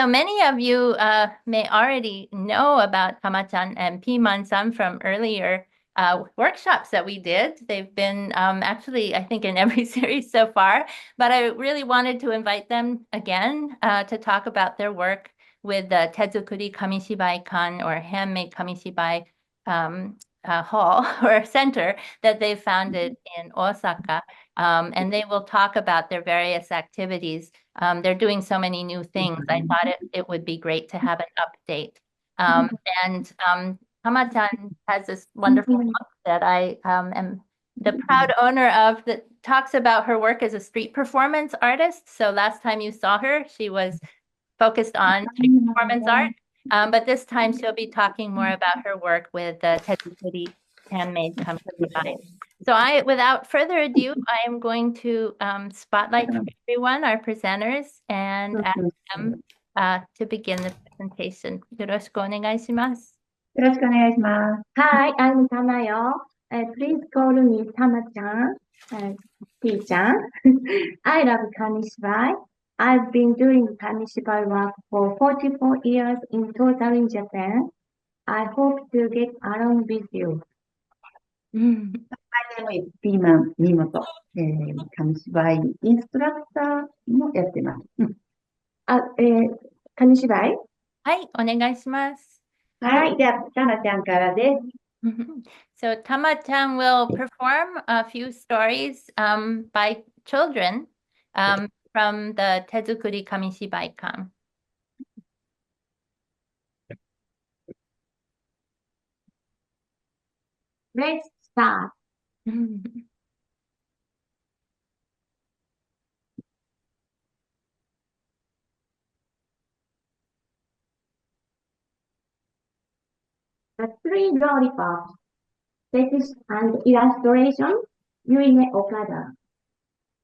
so many of you may already know about Tama-chan and Piman-san from earlier workshops that we did. They've been actually, I think, in every series so far, but I really wanted to invite them again to talk about their work with the Tezukuri Kamishibai-kan, or Handmade Kamishibai hall or center that they founded in Osaka. And they will talk about their various activities. They're doing so many new things. I thought it would be great to have an update. And Tama-chan has this wonderful book that I am the proud owner of, that talks about her work as a street performance artist. So last time you saw her, she was focused on street performance art. But this time she'll be talking more about her work with the Tetsukuri Handmade Kamishibai. So without further ado, I am going to spotlight for everyone, our presenters, and ask them to begin the presentation. よろしくお願いします。よろしくお願いします。Hi, I'm Tamayo. Please call me Tama-chan, T-chan. I love Kamishibai. I've been doing Kamishibai work for 44 years in total in Japan. I hope to get along with you. My name is Piman Mimoto. 紙芝居インストラクターもやってます。紙芝居はい、お願いします。はい、じゃあ、タマちゃんからです。So Tama-chan will perform a few stories by children from the Tezukuri Kamishibai-kan. Let's start. The Three Lollipops. Text and illustration, Yuine Okada.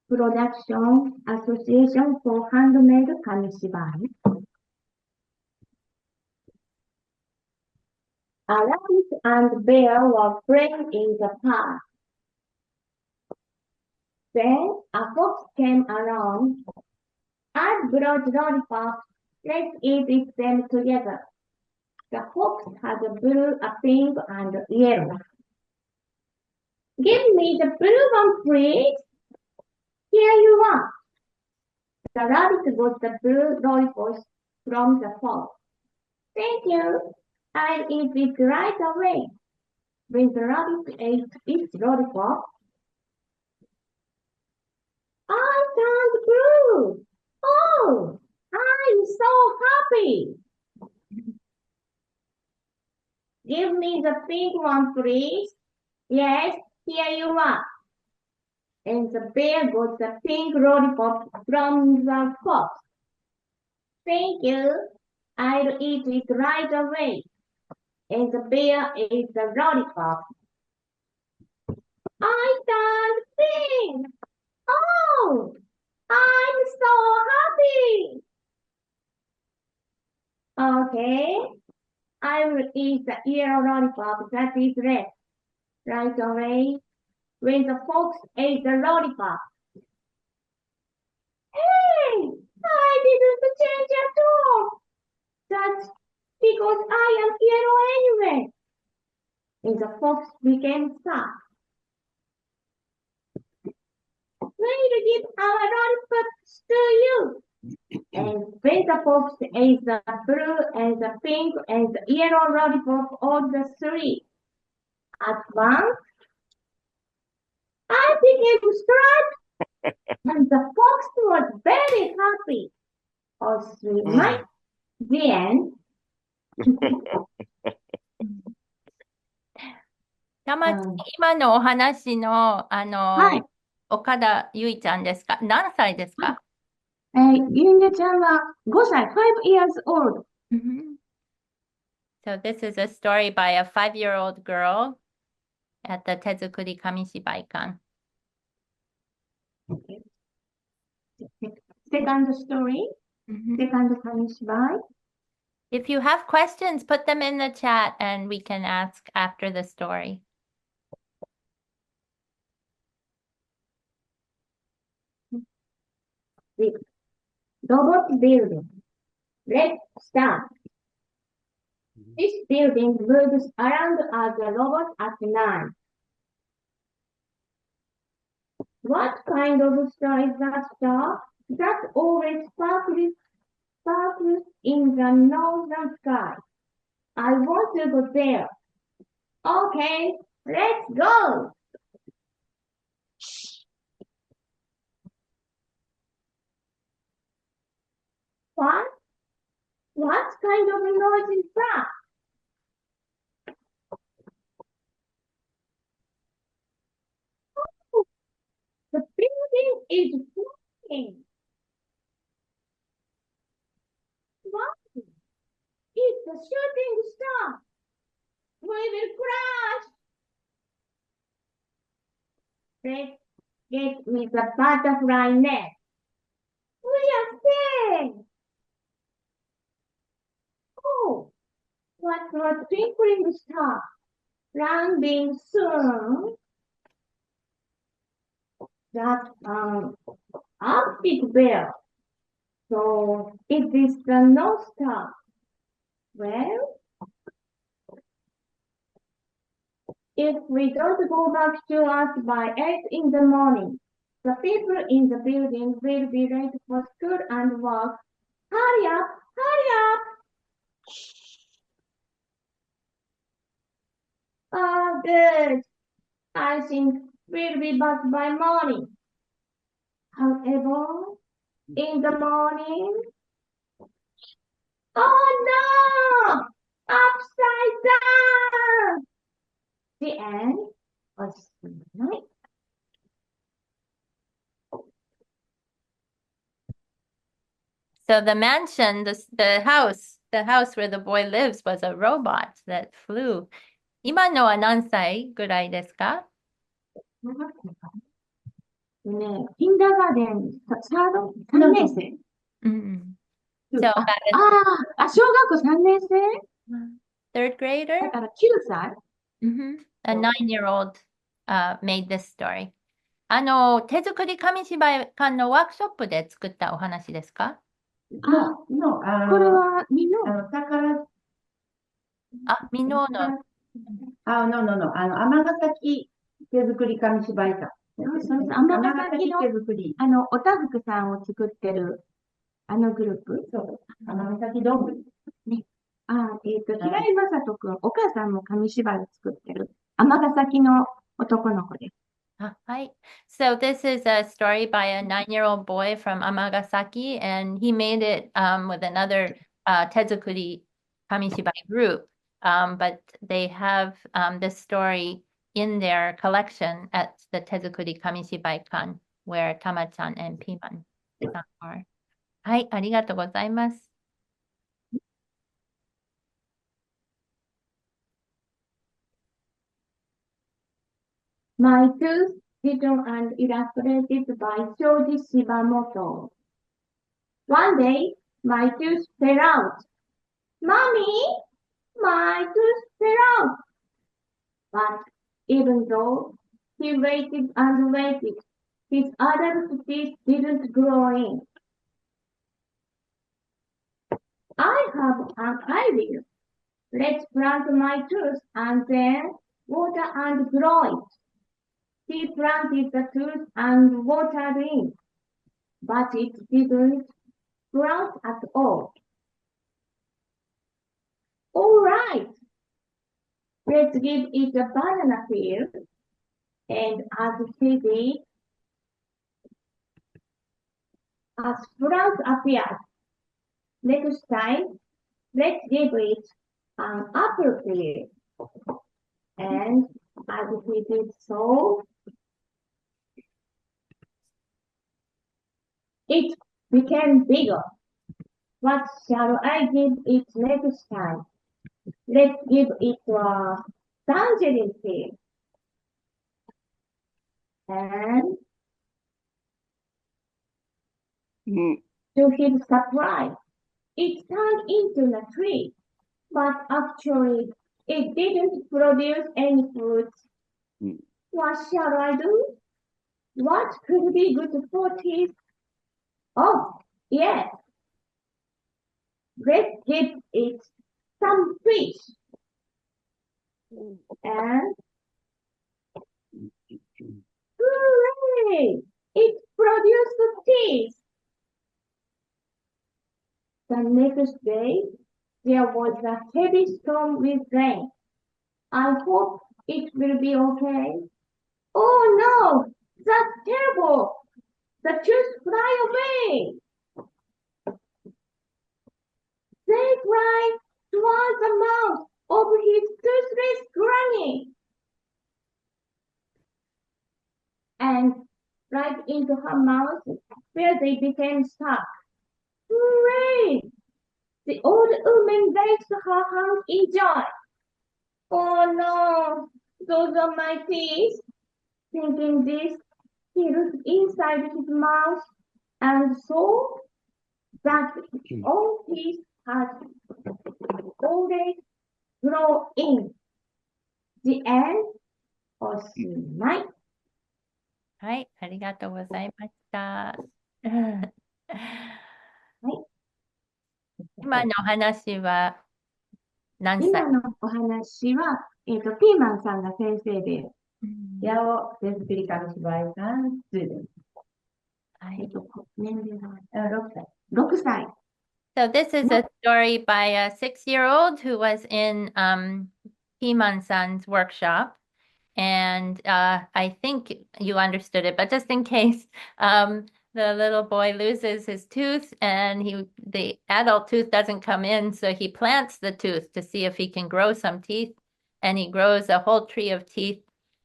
Production Association for Handmade Kamishibai. A rabbit and bear were playing in the park. Then a fox came along. I brought lollipops. Let's eat them together. The fox had a blue, a pink, and a yellow. Give me the blue one, please. Here you are. The rabbit got the blue lollipops from the fox. Thank you. I'll eat it right away. When the rabbit ate its lollipop, I turned blue. Oh, I'm so happy. Give me the pink one, please. Yes, here you are. And the bear got the pink lollipop from the fox. Thank you. I'll eat it right away. And the bear ate the lollipop. I turned pink. Oh, I'm so happy. Okay. I will eat the yellow lollipop that is red right away. When the fox ate the lollipop. Hey, I didn't change at all. That's because I am yellow anyway. And the fox became sad. We'll give our lollipops to you. And when the fox ate the blue and the pink and the yellow lollipop, all the three at once, I became striped, and the fox was very happy. All three might. The end. 今のお話の、はい。岡田ゆいちゃんですか？何歳ですか？ゆいねちゃんは5歳、5 years old. So this is a story by a 5-year-old girl at the Tezukuri Kamishibai-kan. Okay. Second story, second Kamishibai. If you have questions, put them in the chat and we can ask after the story. The robot building. Let's start. This building moves around as a robot at night. What kind of star is that star? That always sparkles in the northern sky. I want to go there. Okay, let's go. What? What kind of noise is that? Oh, the building is flying. What? It's a shooting star. We will crash. Let's get with the butterfly net. We are safe. Oh, what a twinkling star. Landing soon. That outfit bell. So it is the North Star. Well, if we don't go back to Earth by 8 in the morning, the people in the building will be late for school and work. Hurry up, hurry up! Oh, good. I think we'll be back by morning. However, in the morning, oh no! Upside down! The end was night. So the mansion, the house where the boy lives was a robot that flew. 今のは何歳ぐらいですか？ね、キンダーガーデン、3年生。うん。So about 小学校3年生 third grader? だから9歳 A 9-year-old made this story. 手作り紙芝居館のワークショップで作ったお話ですか？これはみんなミノーの。尼崎手作り紙芝居館。尼崎の手作り。おたふくさんを作ってるグループそう。尼崎どんぐり。平井正人くん、お母さんも紙芝居を作ってる尼崎の男の子です。Hi. So this is a story by a 9-year-old boy from Amagasaki, and he made it with another Tezukuri Kamishibai group. But they have this story in their collection at the Tezukuri Kamishibai Kan, where Tama-chan and Piman are. はい、ありがとうございます。My Tooth, written and illustrated by Shoji Shibamoto. One day, my tooth fell out. Mommy, my tooth fell out. But even though he waited and waited, his adult teeth didn't grow in. I have an idea. Let's plant my tooth and then water and grow it. He planted the tooth and watered it, but it didn't sprout at all. All right, let's give it a banana peel. And as he did, a sprout appeared. Next time, let's give it an apple peel. And as he did so, it became bigger. What shall I give it next time? Let's give it a tangerine peel. And to his surprise, it turned into a tree. But actually, it didn't produce any fruits. What shall I do? What could be good for teeth? Oh, yes. let's give it some fish. And hooray! It produced teeth. The next day, there was a heavy storm with rain. I hope it will be okay. Oh no! That's terrible! The tooth fly away! They fly towards the mouth of his toothless granny. And right into her mouth, where they became stuck. Hooray! The old woman waved her hands in joy. Oh no, those are my teeth. Thinking this, he looked inside his mouth and saw that all teeth had already grown in. The end, おしまい。はい、ありがとうございました。今のお話は何歳？今のお話は、ピーマンさんが先生で、八尾手作り紙芝居さん、スーデン。はい。年齢が6歳。 6歳。 So this is a story by a 6-year-old who was in Piman-san's workshop. And I think you understood it, but just in case, the little boy loses his tooth and the adult tooth doesn't come in, so he plants the tooth to see if he can grow some teeth, and he grows a whole tree of teeth.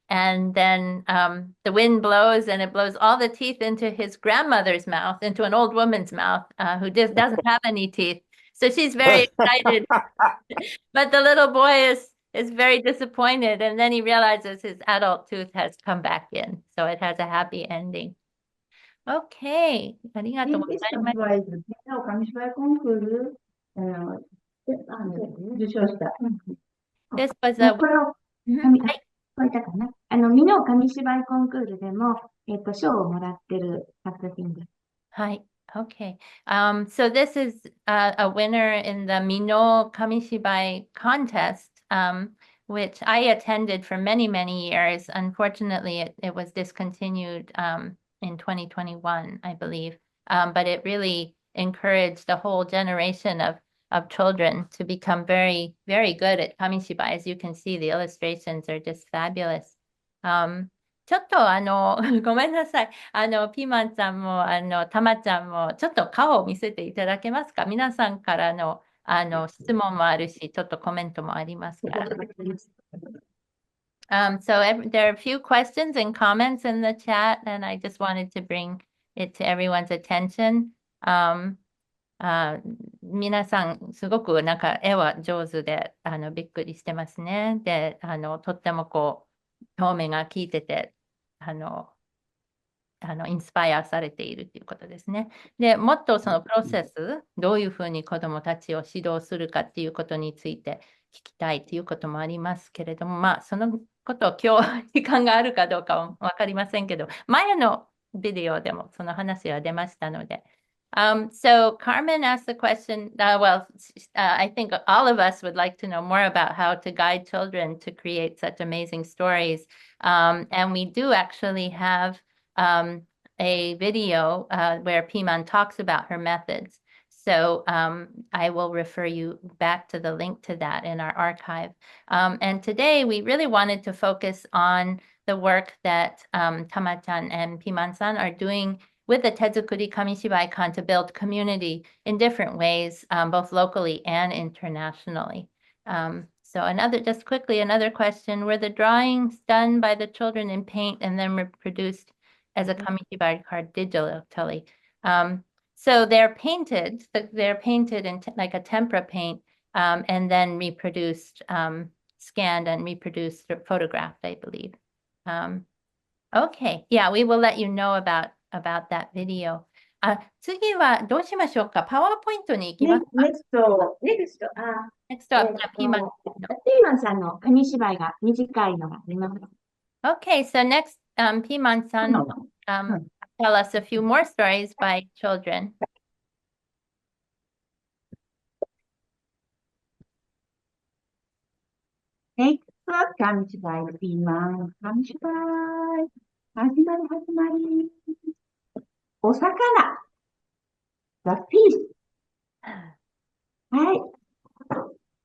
And then the wind blows and it blows all the teeth into his grandmother's mouth, into an old woman's mouth who just doesn't have any teeth. So she's very excited, but the little boy is very disappointed, and then he realizes his adult tooth has come back in, so it has a happy ending. Okay, ありがとうございます。芝居図、紙芝居コンクール、受賞した。This was これを、はい。これだかな。美濃紙芝居コンクールでも、賞をもらってる作品です。はい。Okay. So this is a winner in the Mino Kamishibai contest, which I attended for many, many years. Unfortunately, it was discontinued in 2021, I believe. But it really encouraged a whole generation of children to become very, very good at Kamishibai. As you can see, the illustrations are just fabulous. ちょっとごめんなさい。ピーマンさんも、たまちゃんも、ちょっと顔を見せていただけますか？皆さんからの、質問もあるし、ちょっとコメントもありますから。So there are a few questions and comments in the chat, and I just wanted to bring it to everyone's attention. 皆さん、すごくなんか絵は上手で、びっくりしてますね。で、とっても表面が効いてて、インスパイアされているということですね。で、もっとそのプロセス、どういうふうに子どもたちを指導するかっていうことについて聞きたいということもありますけれども、まあ、そのことを今日時間があるかどうかは分かりませんけど、前のビデオでもその話は出ましたので。So Carmen asked the question, I think all of us would like to know more about how to guide children to create such amazing stories. And we do actually have a video where Piman talks about her methods. So I will refer you back to the link to that in our archive. And today we really wanted to focus on the work that Tama-chan and Piman-san are doing with the Tezukuri Kamishibai Kan to build community in different ways, both locally and internationally. So just quickly, another question, were the drawings done by the children in paint and then reproduced as a Kamishibai card digitally? So they're painted in like a tempera paint, and then reproduced, scanned and reproduced, photographed, I believe. Okay, yeah, we will let you know about that video. 次はどうしましょうか？パワーポイントに行きますか？ Next, Next up, ピーマン。ピーマンさんの紙芝居が短いのがあります。Okay, so next, Piman-san tell us a few more stories by children. Next は紙芝居、ピーマン、紙芝居。始まり、始まり。お魚。The fish. はい。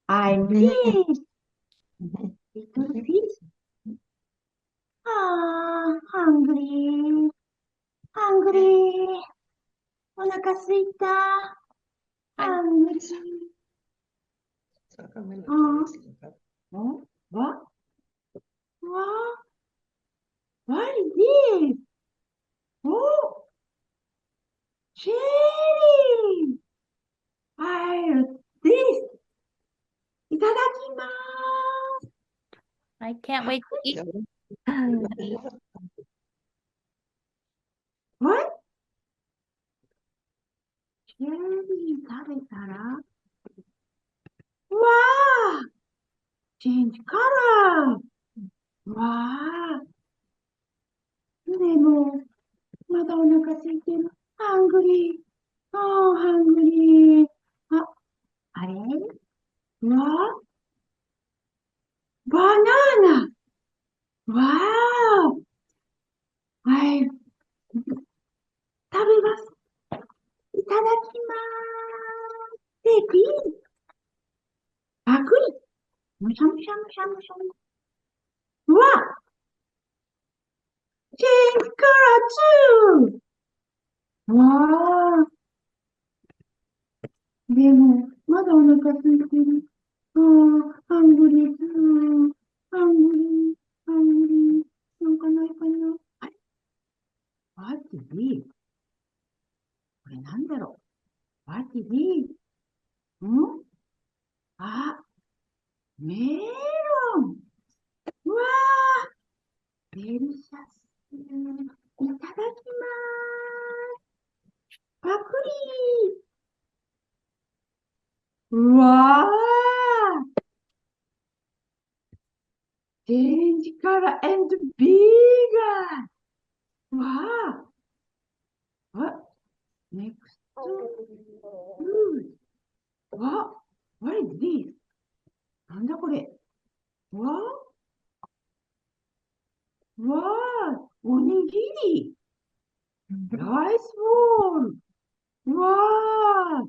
I'm fish. Little fish. hungry. Hungry. お腹すいた。hungry. おわわ What is this? おチェリー I this いただきます。I can't wait to eat. What? チェリー食べたらわあ Change color わあでも、まだお腹空いてる。ハングリー。ハングリー。あれわあバナナわあはい。食べます。いただきます。で、ピン。パクリ。むしゃむしゃむしゃむしゃむ。うわチェンジカラー2。わあでも、まだお腹空いてる。ハングリー2。ハングリー。ハングリー。なんかないかな。はい。What is this? これなんだろう ?What is this? メロン。うわあデリシャス。いただきます。パクリー。うわあチェンジカラー and bigger。わあWhat? Next food. What is this? なんだこれわあおにぎりライスボールわあ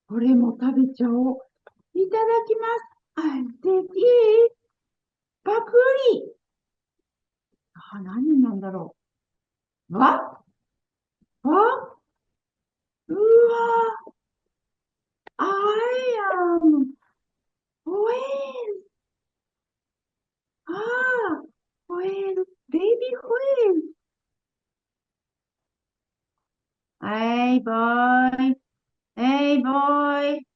これも食べちゃおう。いただきます。I'll take it. パクリ。何なんだろう。うわI am whale. whale. Baby whale. はい、ボーイ。ボーイ。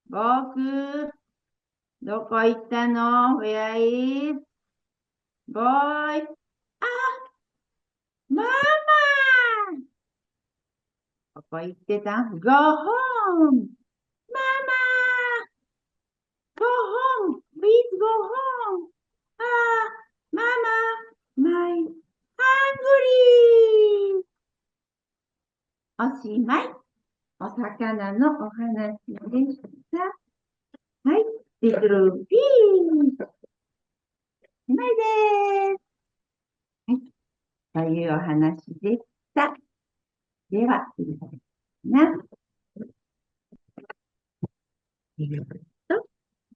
僕、どこ行ったの ?Where is? ボーイ。ママどこ行ってた ?Go home! ママ Go home! Please go home! ママ My hungry! おしまい。お魚のお話でした。はい。Little fish! おしまいです。はい。というお話でした。では、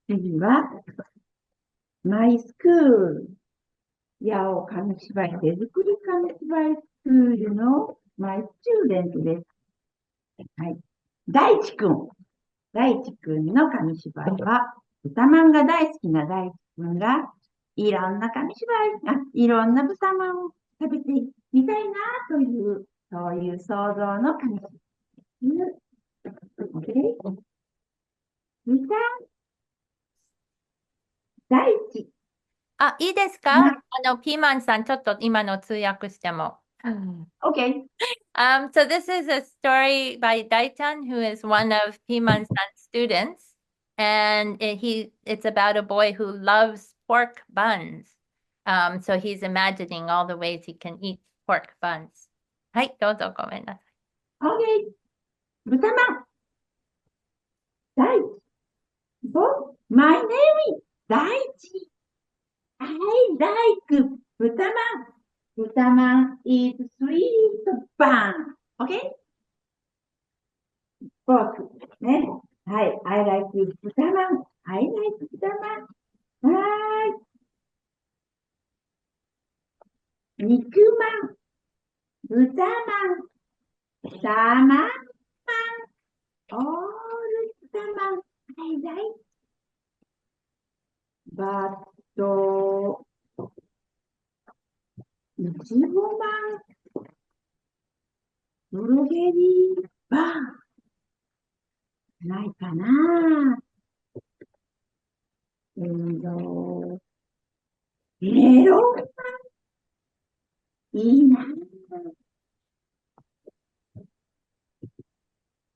次は、My School。八尾紙芝居手作り紙芝居スクールのマイスチューデントです。はい。大地くんの紙芝居は、豚まんが大好きな大地くんが、いろんな紙芝居、いろんな豚まんを食べてみたいなという、そういう想像の紙芝居。豚、大地。いいですかピーマンさん、ちょっと今の通訳しても。Okay. So this is a story by Daichan, who is one of Piman-san's students. And it's about a boy who loves pork buns. So he's imagining all the ways he can eat pork buns. はい、どうぞごめんなさい。Okay. 豚まん。大地。My name is 大地。I like 豚まん。豚まん is sweet bun. Okay? フォーク。ね。はい。I like 豚まん。I like 豚まん。はーい。肉まん。豚まん。たままん。オール豚まん。I like バット。いちごまん。ブルーベリーバン。ないかな。メロンパン。いいな。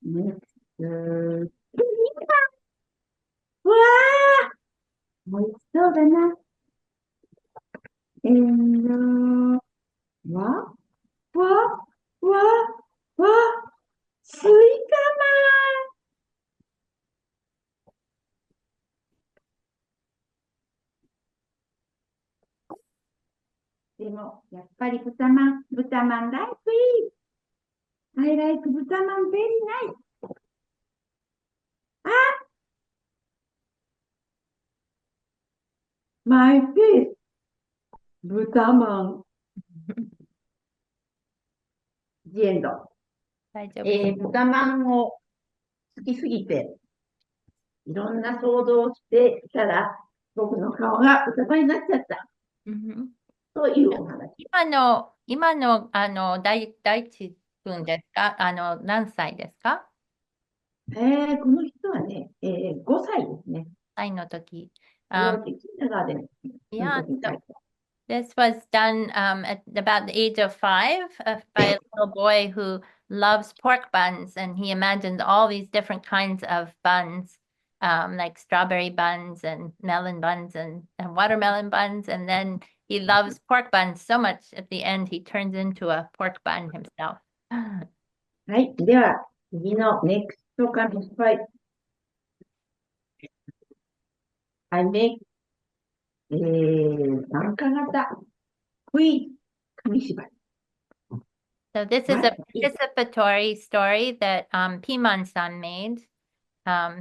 ネクスト。うわあ、美味しそうだな。わ、わ、わ、わ、スイカマン。でも、やっぱり豚まん大好き。I like 豚まん very nice. あ、my face. 豚まん。ジエンド。大丈夫。豚まんを好きすぎて、いろんな想像をしてたら、僕の顔が豚まんになっちゃった。うんというお話。大地君ですか？何歳ですか？この人はね、5歳ですね。歳の時。幼稚キンダガーデンの Yeah, 時に書い so た。this was done at about the age of 5 by a little boy who loves pork buns, and he imagined all these different kinds of buns, like strawberry buns and melon buns and watermelon buns. And then he loves pork buns so much at the end, he turns into a pork bun himself. はい。では、次の next紙芝居。I make 参加型クイズ紙芝居。So this is a participatory story that Piman-san made.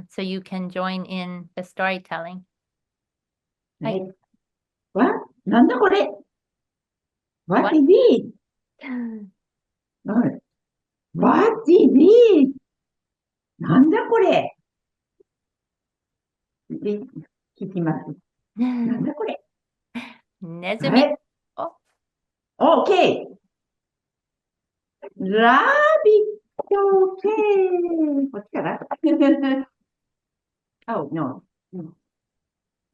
So you can join in the storytelling. は。はいなんだこれ ?What is it? はい。What is it? なんだこれで、聞きます。なんだこれネズミ。はい。OK! ラビット OK! こっちかなあ、no.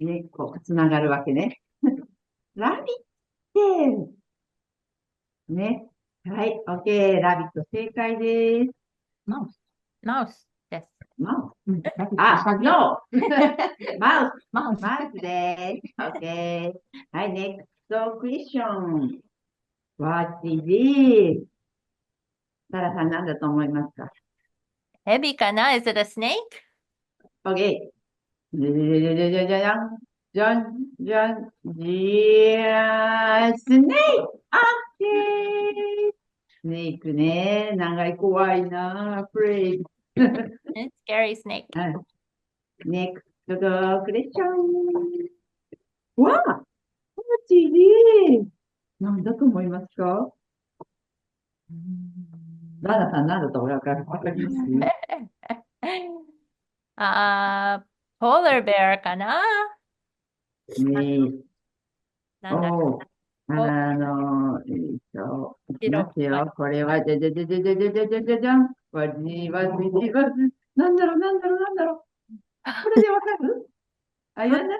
ね、こう、つながるわけね。ラビットね。はい、OK。ラビット正解です。マウス。マウスです。マウス。あ、no! マウス。マウスです。OK。はい、next question. What is it? サラさん何だと思いますか？ヘビかな？ Is it a snake? OK。じゃじゃじゃじゃじゃじゃん。じゃん、じゃん、じゃー、スネーク。OK。スネークね。長い怖いな。フレイ。 It's scary snake. はい。ネクストクレッション。わあ、マジで。何だと思いますか？ラナさん何だとわかりますpolar bear かな？ねなんだおー、いきますよ。これは、じゃじゃじゃじゃじゃじゃじゃじゃじゃじゃん。わじわじわじ。なんだろう、なんだろう、なんだろう。これでわかる？あ、言わなさ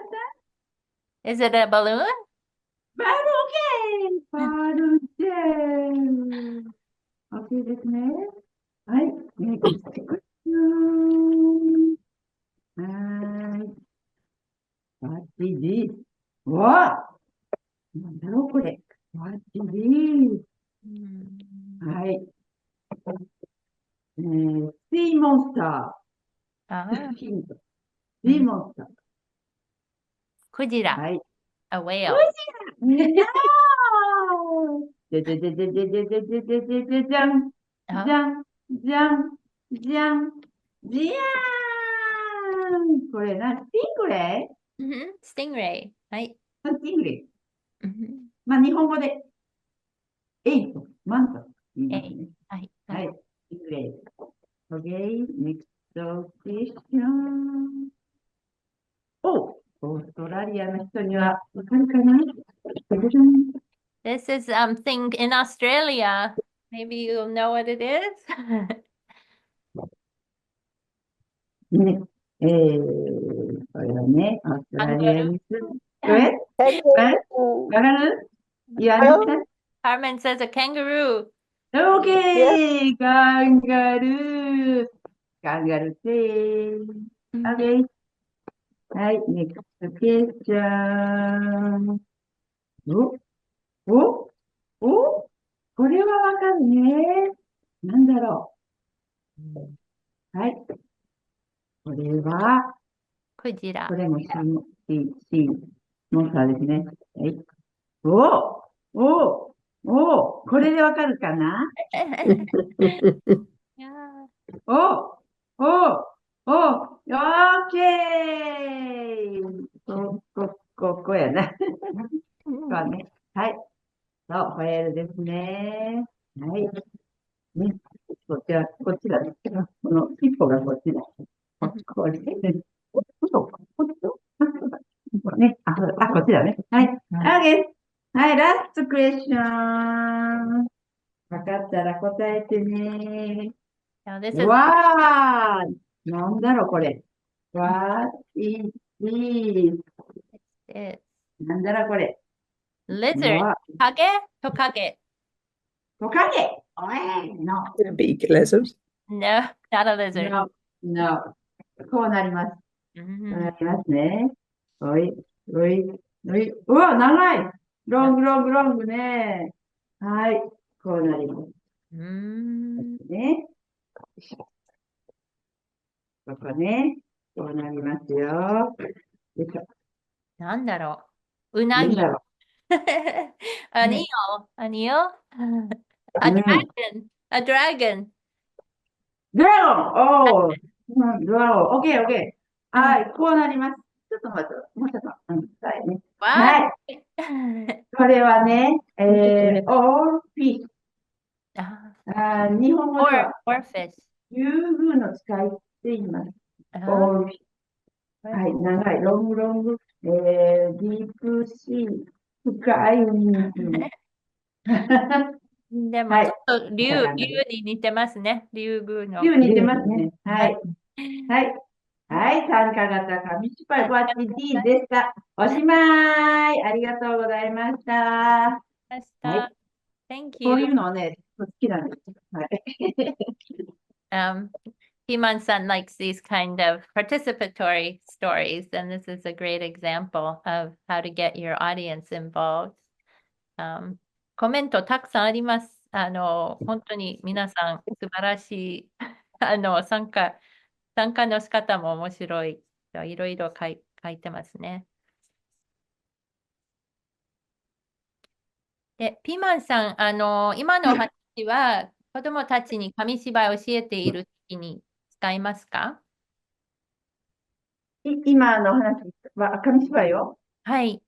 い。Is it a balloon? バルゲーバルゲー OK ですね。はい。ネクストクエスチョン。はーい。What is it? わあなんだろう、これ。What is it? はい。シーモンスター。ヒント。シーモンスター。クジラ、はい。 a whale. No! じゃじゃじゃじゃじゃじゃじゃじゃじゃじゃじゃじゃん。じゃ Oh, ん、じゃん、じゃん、じゃーん。これな、スティングレ stingray. はい。イスティングレイ。うんまあ、日本語で、エイと、マンと言いますね。はい。は。はいスティングレイ。Okay, next question. お、オーストラリアの人にはわかるかな？ This is thing in Australia. Maybe you'll know what it is. ね、これはね、オーストラリアに住む。これわかる？ You understand? Carmen says a kangaroo. Okay, カンガルー。カンガルーでーす。Okay. はい、next question. お、お、お、これはわかるね。なんだろう。はい。これは、クジラこ。れも C の差ですね。はい。おおおこれでわかるかな？ Yeah. おおおオッケーここやな。そうね。はい。そう、ホエールですね。はい。ね。こっちだね。この尻尾がこっちだ。これ。嘘か。こっちとあ、そうだ。ね。こっちだね。はい。OK。はい、ラストクエスチョン。わかったら答えてね。Now this is わーなんだろう、これ。What is this? it. なんだろう、これ。 Lizard. わ、影トカゲ。トカゲ。おい、no, A beak lizard. No, not a lizard. no, no. こうなります。こうな Mhm. りますね。おい、おい、おい。うわ、長い。ロング、ロング、ロングね。はい。こうなりますうんね。ここね。こうなりますよ。よいしょ。なんだろう。うなぎ。なんだろ An ね eel. An eel? う。A うん。 dragon. A dragon. ドラゴンおー、うん、ドラゴン。オッケー、オッケー。はい、こうなります。ちょっと待って、もうちょっと。うん、はいね。は Wow. い。これはね、オーフィッシュ。日本語で or は、or fish. 竜宮の使いって言います。あオーフィッシュ。はい、長い、ロング、ロング、ディープシー、深い海に住む。でもはいちょっと竜こんな感じに似てますね。竜宮の。竜に似てますね。はい。はい。はい、参加型紙芝居、バッチ D でした。おしまい。ありがとうございました。ましはいた。Thank こう you. いうのをね、好きなんです。はい。Piman-san likes these kind of participatory stories, and this is a great example of how to get your audience involved. コメントたくさんあります。本当に皆さん素晴らしい、参加の仕方も面白い。いろいろ書いてますね。で、ピーマンさん、今のお話は子供たちに紙芝居を教えているときに使いますか？今の話は、紙芝居をはい。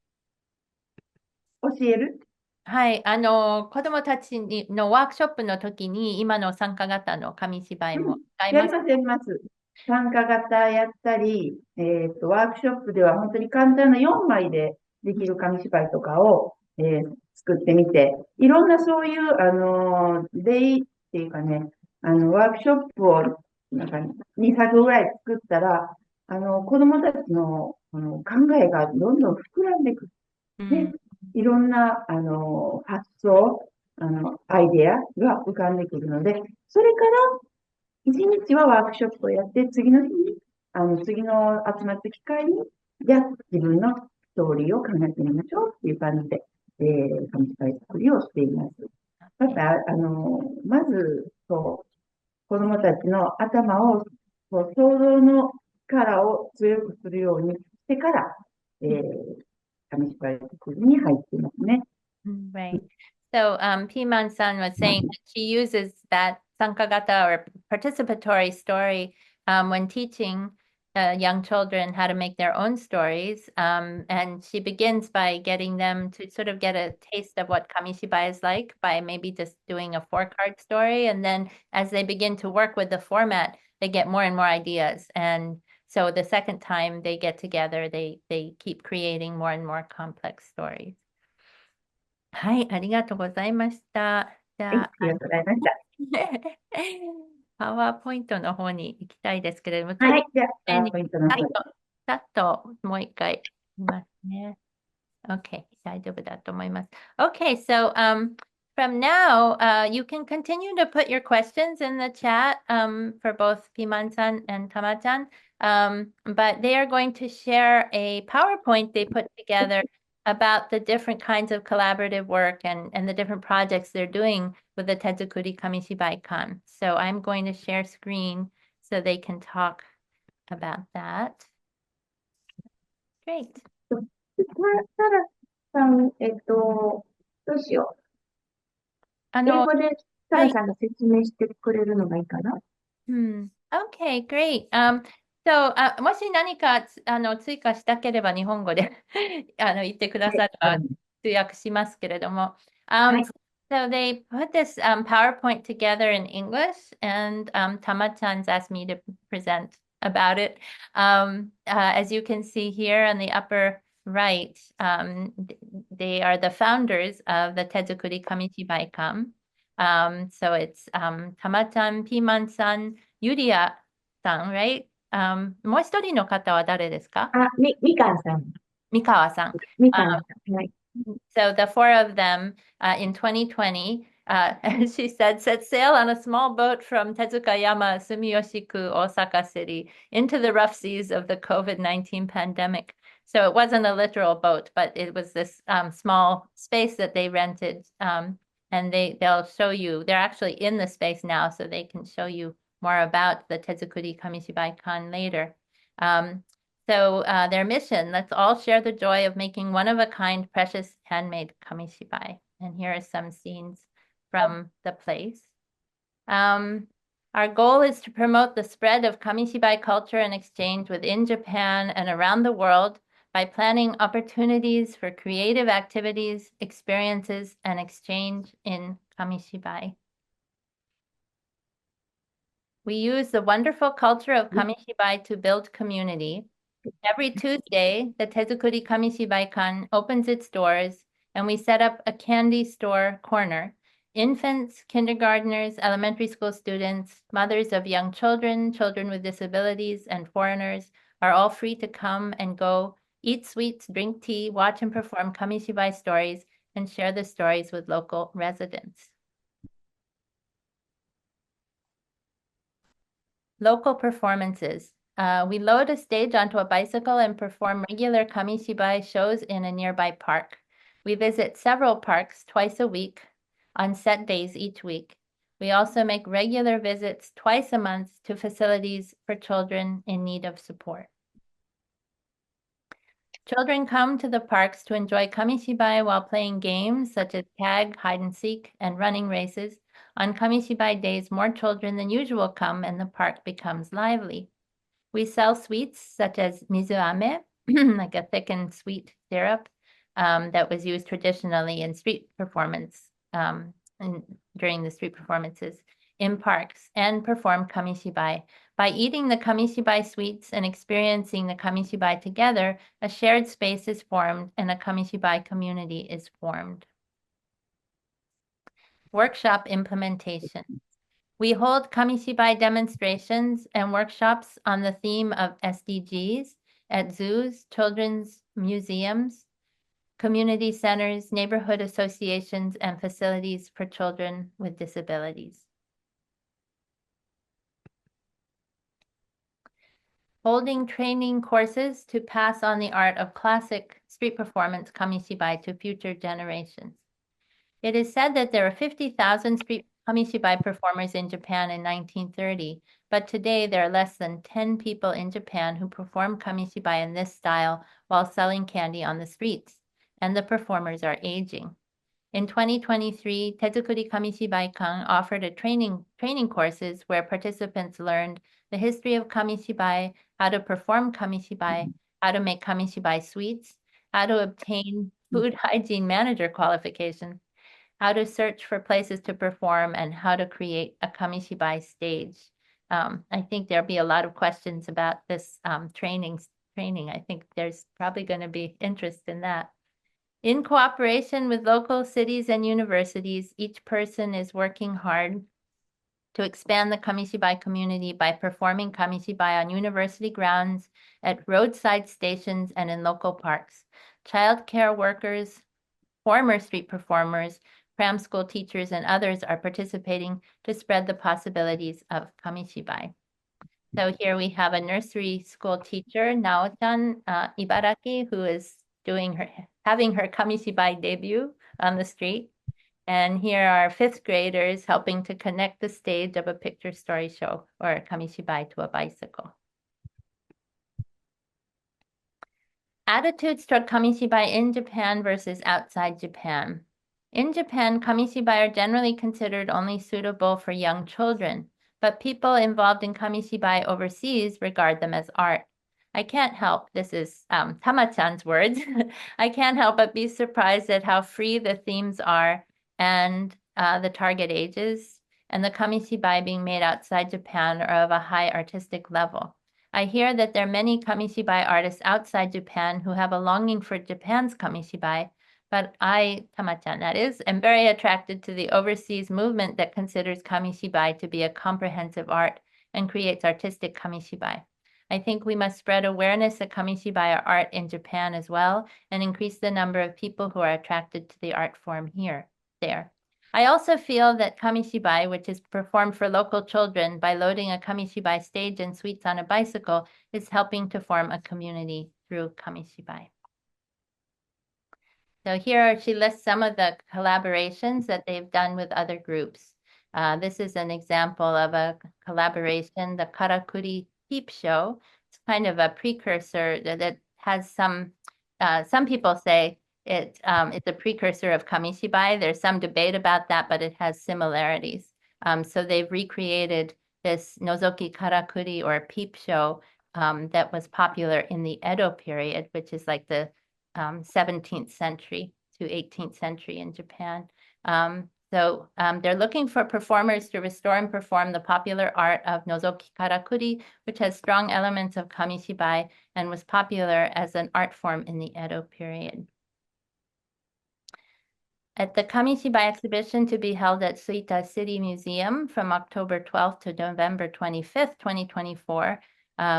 教えるはい。子供たちのワークショップの時に今の参加型の紙芝居も使います。やります、やります。参加型やったり、ワークショップでは本当に簡単な4枚でできる紙芝居とかを、作ってみて、いろんなそういう、デイっていうかね、ワークショップをなんか2作ぐらい作ったら、子供たちの、考えがどんどん膨らんでいく。で、いろんな、発想、アイデアが浮かんでくるので、それから一日はワークショップをやって、次の日に、次の集まった機会に、じゃあ自分のストーリーを考えてみましょうっていう感じで、紙芝居作りをしています。また、まず、そう、子供たちの頭を、想像の力を強くするようにしてから、紙芝居作りに入っていますね。Right. So Piman-san was saying that she uses that sankagata or participatory story when teaching young children how to make their own stories. And she begins by getting them to sort of get a taste of what kamishibai is like by maybe just doing a 4-card story. And then as they begin to work with the format, they get more and more ideas. And so the second time they get together, they keep creating more and more complex stories. はい、ありがとうございました。じはい、ゃありがとうございました。あ、パワーポイントの方に行きたいですけれども、はい、じゃあ、パちょっとワーポイントの方に。さっともう一回見ますね。Okay, 大丈夫だと思います。Okay, so from now, you can continue to put your questions in the chat for both Piman-san and Tama-chan, but they are going to share a PowerPoint they put together about the different kinds of collaborative work and the different projects they're doing with the Tezukuri Kamishibai-kan. So I'm going to share screen so they can talk about that. Great. タラさん、どうしよう。英語でタラさんが説明してくれるのがいいかな。Okay, great. So, もし何か追加したければ日本語で言ってくだされば通訳しますけれども。So they put this PowerPoint together in English, and Tama-chan's asked me to present about it. As you can see here on the upper right, they are the founders of the Tezukuri Kamishibai-kan. So it's Tama-chan, Piman-san, Yuria-san, right? もう一人の方は誰ですか？みかんさん。三河さん。みかんさん。はい。So the 4 of them in 2020, she said, set sail on a small boat from Tezukayama, Sumiyoshi-ku, Osaka City, into the rough seas of the COVID-19 pandemic. So it wasn't a literal boat, but it was this small space that they rented. And they'll show you, they're actually in the space now, so they can show you more about the Tezukuri Kamishibai-kan later. So their mission, let's all share the joy of making one-of-a-kind precious handmade kamishibai. And here are some scenes from the place. Our goal is to promote the spread of kamishibai culture and exchange within Japan and around the world by planning opportunities for creative activities, experiences, and exchange in kamishibai. We use the wonderful culture of kamishibai to build community. Every Tuesday, the Tezukuri Kamishibai-kan opens its doors, and we set up a candy store corner. Infants, kindergartners, elementary school students, mothers of young children, children with disabilities, and foreigners are all free to come and go, eat sweets, drink tea, watch and perform Kamishibai stories, and share the stories with local residents. Local performances. We load a stage onto a bicycle and perform regular kamishibai shows in a nearby park. We visit several parks twice a week on set days each week. We also make regular visits twice a month to facilities for children in need of support. Children come to the parks to enjoy kamishibai while playing games such as tag, hide and seek, and running races. On kamishibai days, more children than usual come and the park becomes lively. We sell sweets such as mizuame, like a thick and sweet syrup that was used traditionally in street performance during the street performances in parks, and perform kamishibai. By eating the kamishibai sweets and experiencing the kamishibai together, a shared space is formed and a kamishibai community is formed. Workshop implementation. We hold kamishibai demonstrations and workshops on the theme of SDGs at zoos, children's museums, community centers, neighborhood associations, and facilities for children with disabilities. Holding training courses to pass on the art of classic street performance kamishibai to future generations. It is said that there are 50,000 street Kamishibai performers in Japan in 1930, but today there are less than 10 people in Japan who perform Kamishibai in this style while selling candy on the streets, and the performers are aging. In 2023, Tezukuri Kamishibai-kan offered a training courses where participants learned the history of Kamishibai, how to perform Kamishibai, how to make Kamishibai sweets, how to obtain food hygiene manager qualification, how to search for places to perform, and how to create a Kamishibai stage. I think there'll be a lot of questions about this training. I think there's probably going to be interest in that. In cooperation with local cities and universities, each person is working hard to expand the Kamishibai community by performing Kamishibai on university grounds, at roadside stations, and in local parks. Child care workers, former street performers, cram school teachers, and others are participating to spread the possibilities of Kamishibai. So here we have a nursery school teacher, Nao-chan Ibaraki, who is having her Kamishibai debut on the street. And here are fifth graders helping to connect the stage of a picture story show or Kamishibai to a bicycle. Attitudes toward Kamishibai in Japan versus outside Japan. In Japan, Kamishibai are generally considered only suitable for young children, but people involved in Kamishibai overseas regard them as art. I can't help, this is Tama-chan's words, I can't help but be surprised at how free the themes are and the target ages, and the Kamishibai being made outside Japan are of a high artistic level. I hear that there are many Kamishibai artists outside Japan who have a longing for Japan's Kamishibai, but I, Tama-chan that is, am very attracted to the overseas movement that considers Kamishibai to be a comprehensive art and creates artistic Kamishibai. I think we must spread awareness of Kamishibai art in Japan as well and increase the number of people who are attracted to the art form there. I also feel that Kamishibai, which is performed for local children by loading a Kamishibai stage and sweets on a bicycle, is helping to form a community through Kamishibai. So here she lists some of the collaborations that they've done with other groups. This is an example of a collaboration, the Karakuri Peep Show. It's kind of a precursor that has some people say it's a precursor of Kamishibai. There's some debate about that, but it has similarities. So they've recreated this Nozoki Karakuri or Peep Show that was popular in the Edo period, which is like the 17th century to 18th century in Japan. So they're looking for performers to restore and perform the popular art of Nozoki Karakuri, which has strong elements of Kamishibai and was popular as an art form in the Edo period. At the Kamishibai exhibition to be held at Suita City Museum from October 12th to November 25th, 2024,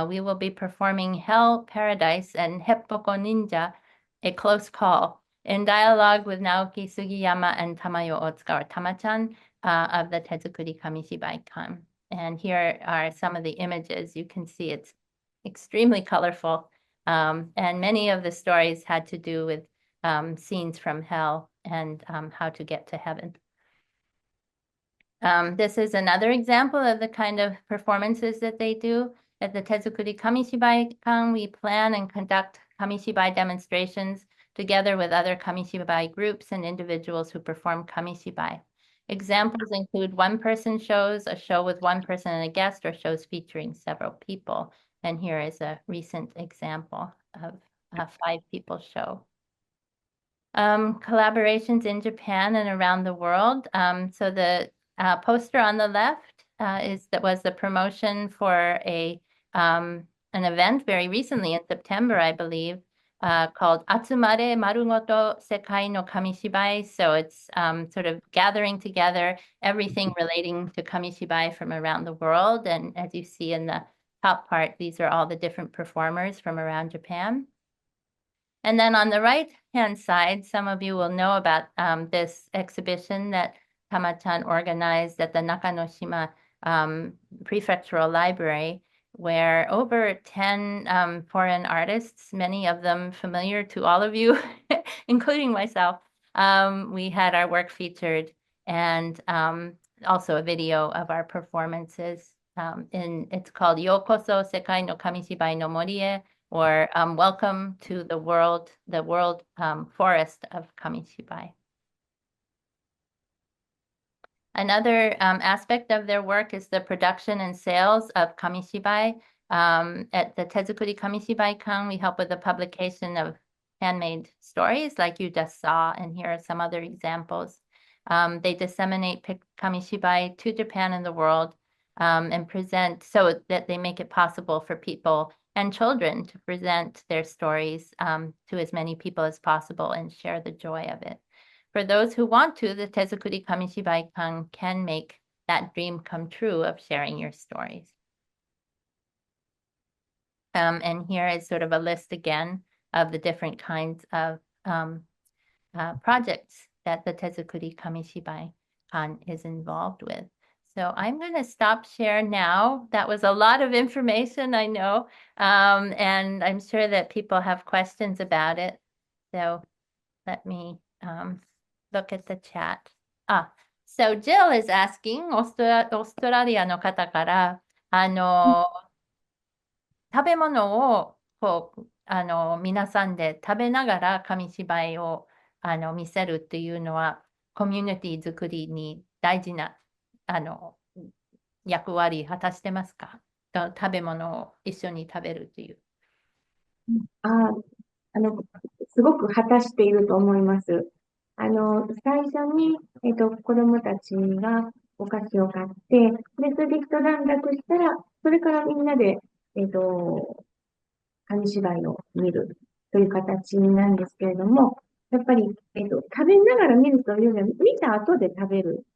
we will be performing Hell, Paradise, and Heppoko Ninja, A Close Call, in dialogue with Naoki Sugiyama and Tamayo Otsuka, or Tama-chan, of the Tezukuri Kamishibai-kan. And here are some of the images. You can see it's extremely colorful. And many of the stories had to do with scenes from hell and how to get to heaven. This is another example of the kind of performances that they do. At the Tezukuri Kamishibai-kan, we plan and conduct Kamishibai demonstrations together with other Kamishibai groups and individuals who perform Kamishibai. Examples include one-person shows, a show with one person and a guest, or shows featuring several people. And here is a recent example of a 5-people show. Collaborations in Japan and around the world. So the poster on the left was the promotion for an event very recently in September, I believe, called Atsumare Marugoto Sekai no Kamishibai. So it's sort of gathering together everything relating to Kamishibai from around the world. And as you see in the top part, these are all the different performers from around Japan. And then on the right-hand side, some of you will know about this exhibition that Tama-chan organized at the Nakanoshima Prefectural Library, where over 10 foreign artists, many of them familiar to all of you, including myself, we had our work featured. And also a video of our performances. It's called Yokoso Sekai no Kamishibai no Morie, or Welcome to the World Forest of Kamishibai. Another aspect of their work is the production and sales of kamishibai. At the Tezukuri Kamishibai-kan, we help with the publication of handmade stories like you just saw, and here are some other examples. They disseminate kamishibai to Japan and the world, and present so that they make it possible for people and children to present their stories to as many people as possible and share the joy of it. For those who want to, the Tezukuri Kamishibai-kan can make that dream come true of sharing your stories. And here is sort of a list again of the different kinds of projects that the Tezukuri Kamishibai-kan is involved with. So I'm going to stop share now. That was a lot of information, I know, and I'm sure that people have questions about it. So let me look at the chat. So Jill is asking, オーストラリアの方から、食べ物を皆さんで食べながら紙芝居を見せるっていうのは、コミュニティ作りに大事な役割果たしてますか？食べ物を一緒に食べるっていう。すごく果たしていると思います。最初に、子供たちがお菓子を買って、で、それで一段落したら、それからみんなで、紙芝居を見るという形なんですけれども、やっぱり、食べながら見るというよりは、見た後で食べる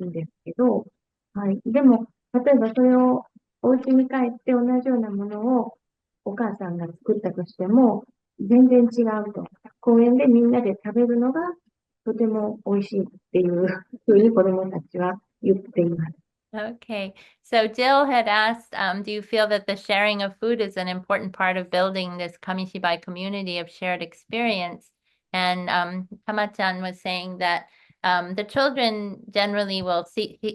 んですけど、はい。でも、例えばそれをお家に帰って同じようなものをお母さんが作ったとしても、全然違うと。公園でみんなで食べるのがとても美味しいっていうふうに子供たちは言っています。Okay, so Jill had asked, do you feel that the sharing of food is an important part of building this Kamishibai community of shared experience? And Tama-chan was saying that the children generally will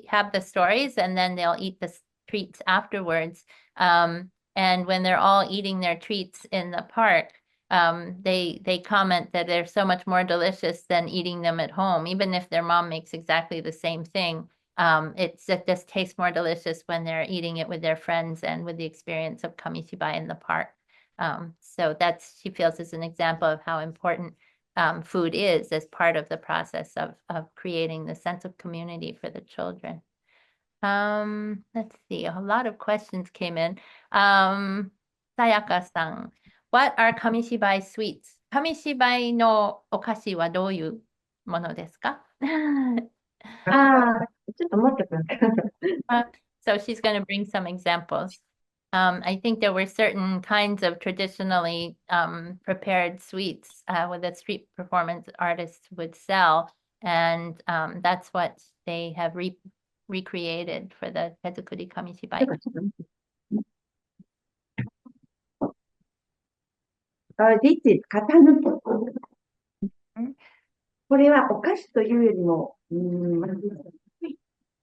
have the stories and then they'll eat the treats afterwards. And when they're all eating their treats in the park, they comment that they're so much more delicious than eating them at home, even if their mom makes exactly the same thing. It just tastes more delicious when they're eating it with their friends and with the experience of kamishibai in the park. So she feels is an example of how important food is as part of the process of creating the sense of community for the children. Let's see, a lot of questions came in. Sayaka-san, what are kamishibai sweets? Kamishibai no okashi wa douyu mono desu ka? So she's going to bring some examples. I think there were certain kinds of traditionally prepared sweets with the street performance artists would sell, and that's what they have recreated for the Tezukuri Kamishibai. This is 型抜き。これはお菓子というよりも、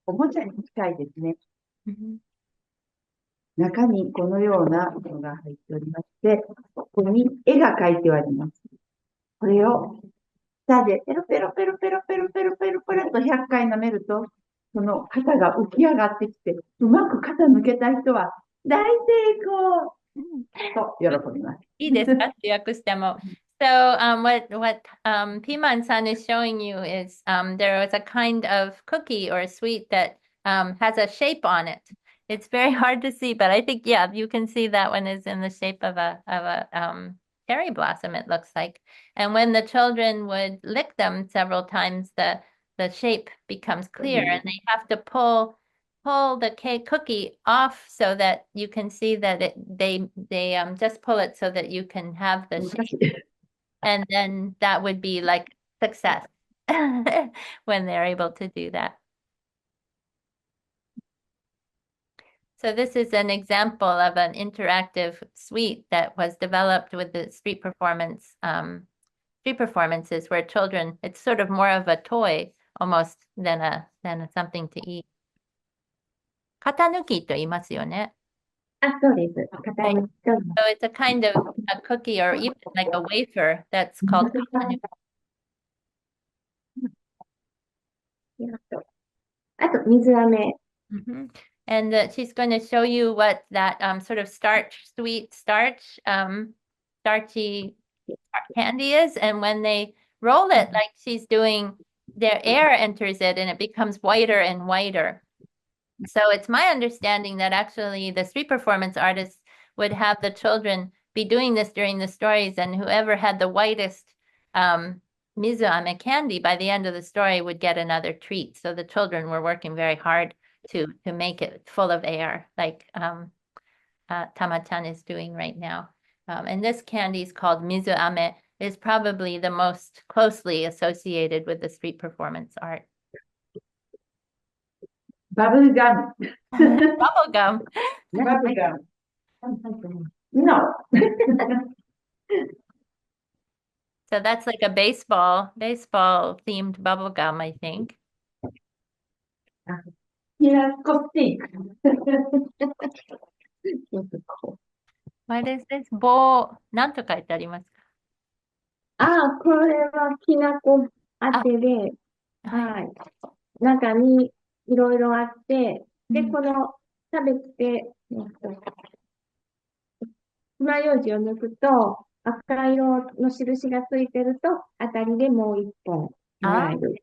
おもちゃに近いですね。中にこのようなものが入っておりまして、ここに絵が描いてあります。これを舌でペロペロペロペロペロペロペロペロと100回舐めると、その型が浮き上がってきて、うまく型抜けた人は大成功と喜びます。いいですか？予約しても。So what Piman-san is showing you is there was a kind of cookie or a sweet that has a shape on it. It's very hard to see, but I think, yeah, you can see that one is in the shape of a cherry blossom, it looks like. And when the children would lick them several times, the shape becomes clear, and they have to pull the cookie off so that you can see that they just pull it so that you can have the shape. And then that would be like success when they're able to do that. So this is an example of an interactive suite that was developed with the street performances where children, it's sort of more of a toy almost than something to eat. 型抜きと言いますよね。あ、そうです。型抜きと。So it's a kind of a cookie or even like a wafer that's called 型抜き。あと、水飴。Mhm. And she's going to show you what that sort of sweet starch, starchy candy is. And when they roll it like she's doing, their air enters it and it becomes whiter and whiter. So it's my understanding that actually the street performance artists would have the children be doing this during the stories, and whoever had the whitest mizuame candy by the end of the story would get another treat. So the children were working very hard to make it full of air, like Tama-chan is doing right now. And this candy is called mizuame. Is probably the most closely associated with the street performance art. バブルガム。 Bubble gum. バブルガム。 No. So that's like a baseball themed bubble gum, I think. キラコスティック。 What is this? 棒、なんと書いてありますか？あ、これはきなこ当てで、はい。はい。中にいろいろあって、で、うんこの食べて、爪楊枝を抜くと、赤色の印がついてると、当たりでもう一本もらえる。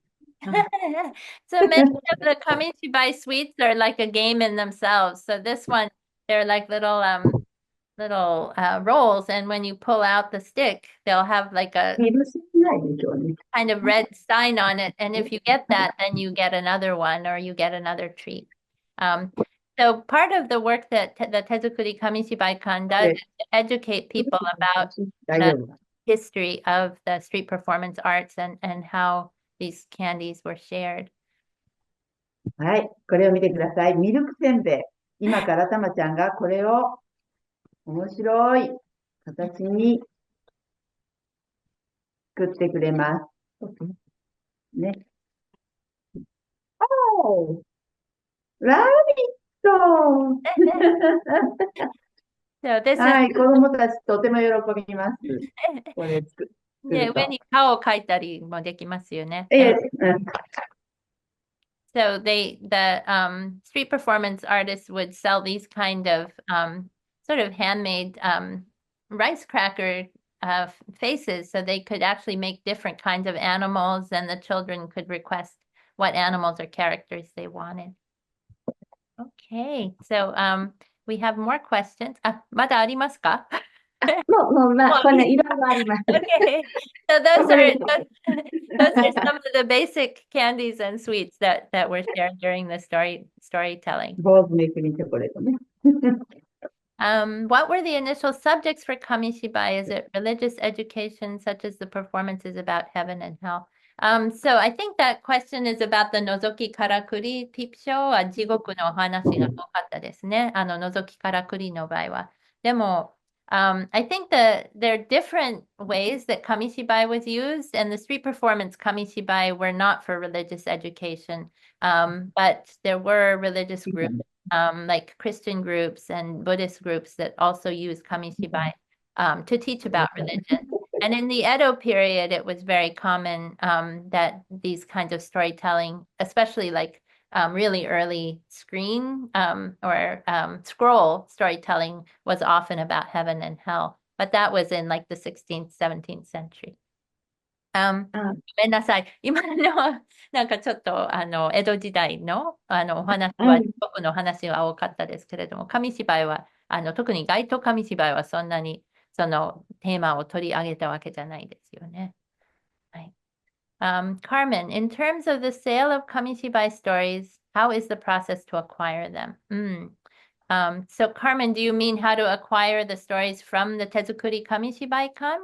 So many of the Kamishibai sweets are like a game in themselves. So this one, they're like little rolls, and when you pull out the stick, they'll have like a ヘルスないでしょうね。 kind of red sign on it. And if you get that, then you get another one or you get another treat. So part of the work that the Tezukuri Kamishibai-kan does is to educate people about 大丈夫。 history of the street performance arts and how these candies were shared. はい。これを見てください。ミルクせんべい。今からたまちゃんがこれを面白い形に作ってくれます。ね。おー、ラビット So this is はい。子供たちとても喜びます。これ作ね、ると。上に顔を描いたりもできますよね。え So the street performance artists would sell these kind of sort of handmade rice cracker faces, so they could actually make different kinds of animals, and the children could request what animals or characters they wanted. Okay, so we have more questions. あ、まだありますか？まあ、こんないろいろあります。 Okay, so those are some of the basic candies and sweets that were shared during the storytelling. 坊主めくりチョコレートね。 What were the initial subjects for Kamishibai? Is it religious education, such as the performances about heaven and hell? So I think that question is about the Nozoki Karakuri peep show は地獄のお話が多かったですね。Nozoki Karakuri の場合は。でも、I think that there are different ways that Kamishibai was used, and the street performance Kamishibai were not for religious education, but there were religious groups, like Christian groups and Buddhist groups that also use Kamishibai to teach about religion. And in the Edo period, it was very common that these kinds of storytelling, especially like really early screen or scroll storytelling, was often about heaven and hell. But that was in like the 16th, 17th century. ごめんなさい。今のなんかちょっと江戸時代のお話は、僕の話は多かったですけれども、紙芝居は特に街頭紙芝居はそんなにそのテーマを取り上げたわけじゃないですよね。はい。Carmen, in terms of the sale of kamishibai stories, how is the process to acquire them? So Carmen, do you mean how to acquire the stories from the Tezukuri Kamishibai-kan?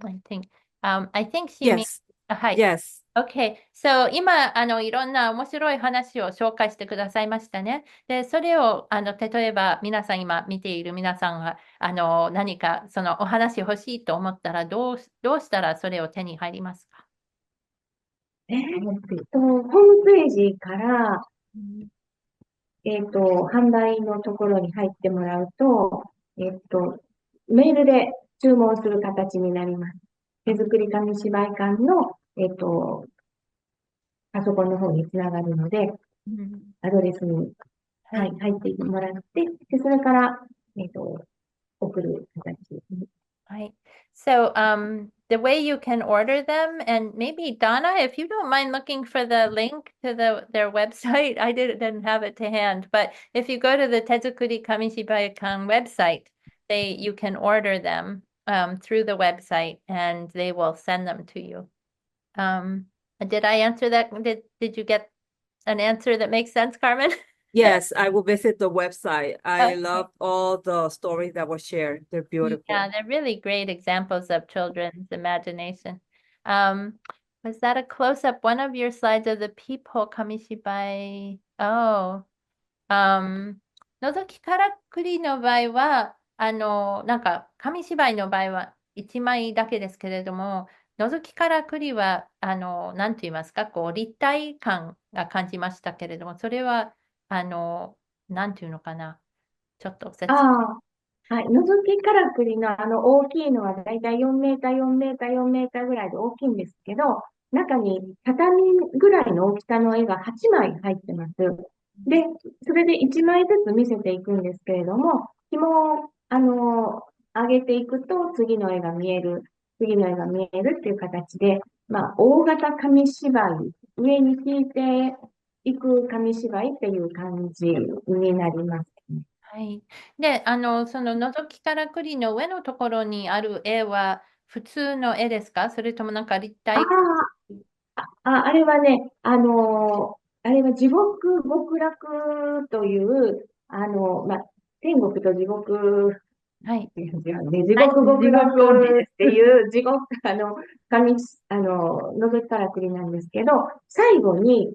I think she means, Yes, はい。 yes. Okay. So 今、いろんな面白い話を紹介してくださいましたね。で、それを、例えば皆さん今見ている皆さんが、何かそのお話欲しいと思ったら、どうしたらそれを手に入りますか？ホームページから販売のところに入ってもらうと、メールで注文する形になります。手作り紙芝居館の、パソコンの方につながるので、アドレスに、はい、入ってもらって、で、それから、送る形。Right. So the way you can order them, and maybe Donna, if you don't mind looking for the link to their website, I didn't have it to hand, but if you go to the Tezukuri Kamishibai-kan website, you can order them through the website and they will send them to you. Did I answer that? Did you get an answer that makes sense, Carmen? Yes, I will visit the website. I Okay. love all the stories that were shared. They're beautiful. Yeah, they're really great examples of children's imagination. Um, was that a close-up one of your slides of the peephole Kamishibai? Oh, 覗きからくりの場合は、なんか、紙芝居の場合は1枚だけですけれども、覗きからくりは、なんと言いますか、こう、立体感が感じましたけれども、それは、なんていうのかな。ちょっと説明。ああ、はい。覗きからくりの大きいのはだいたい4メーター、4メーター、4メーターぐらいで大きいんですけど、中に畳ぐらいの大きさの絵が8枚入ってます。で、それで1枚ずつ見せていくんですけれども、紐を、上げていくと次の絵が見える、次の絵が見えるっていう形で、まあ、大型紙芝居、上に引いていく紙芝居っていう感じになります。はい。で、その覗きからくりの上のところにある絵は普通の絵ですか？それともなんか立あ体？あれはね、あれは地獄極楽という、まあ、天国と地獄はい。地獄極楽っていう地獄、神、覗きからくりなんですけど、最後に、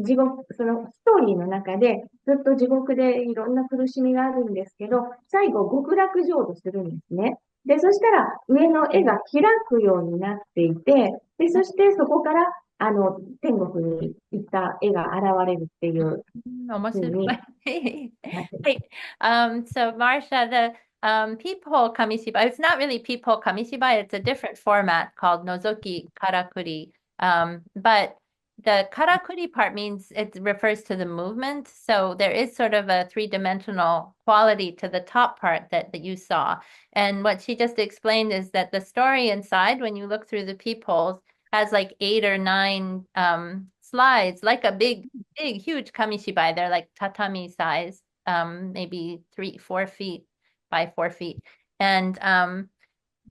地獄、そのストーリーの中で、ずっと地獄でいろんな苦しみがあるんですけど、最後極楽浄土するんですね。で、そしたら上の絵が開くようになっていて、で、そしてそこから、天国に行った絵が現れるっていう面白い。ふうになってます。はい。So Marsha, the peephole kamishibai, it's not really peephole kamishibai, it's a different format called nozoki karakuri. But the karakuri part means it refers to the movement. So there is sort of a three-dimensional quality to the top part that you saw. And what she just explained is that the story inside, when you look through the peepholes, has like 8 or 9 slides, like a big, huge kamishibai. They're like tatami size, maybe 3, 4 feet by 4 feet. And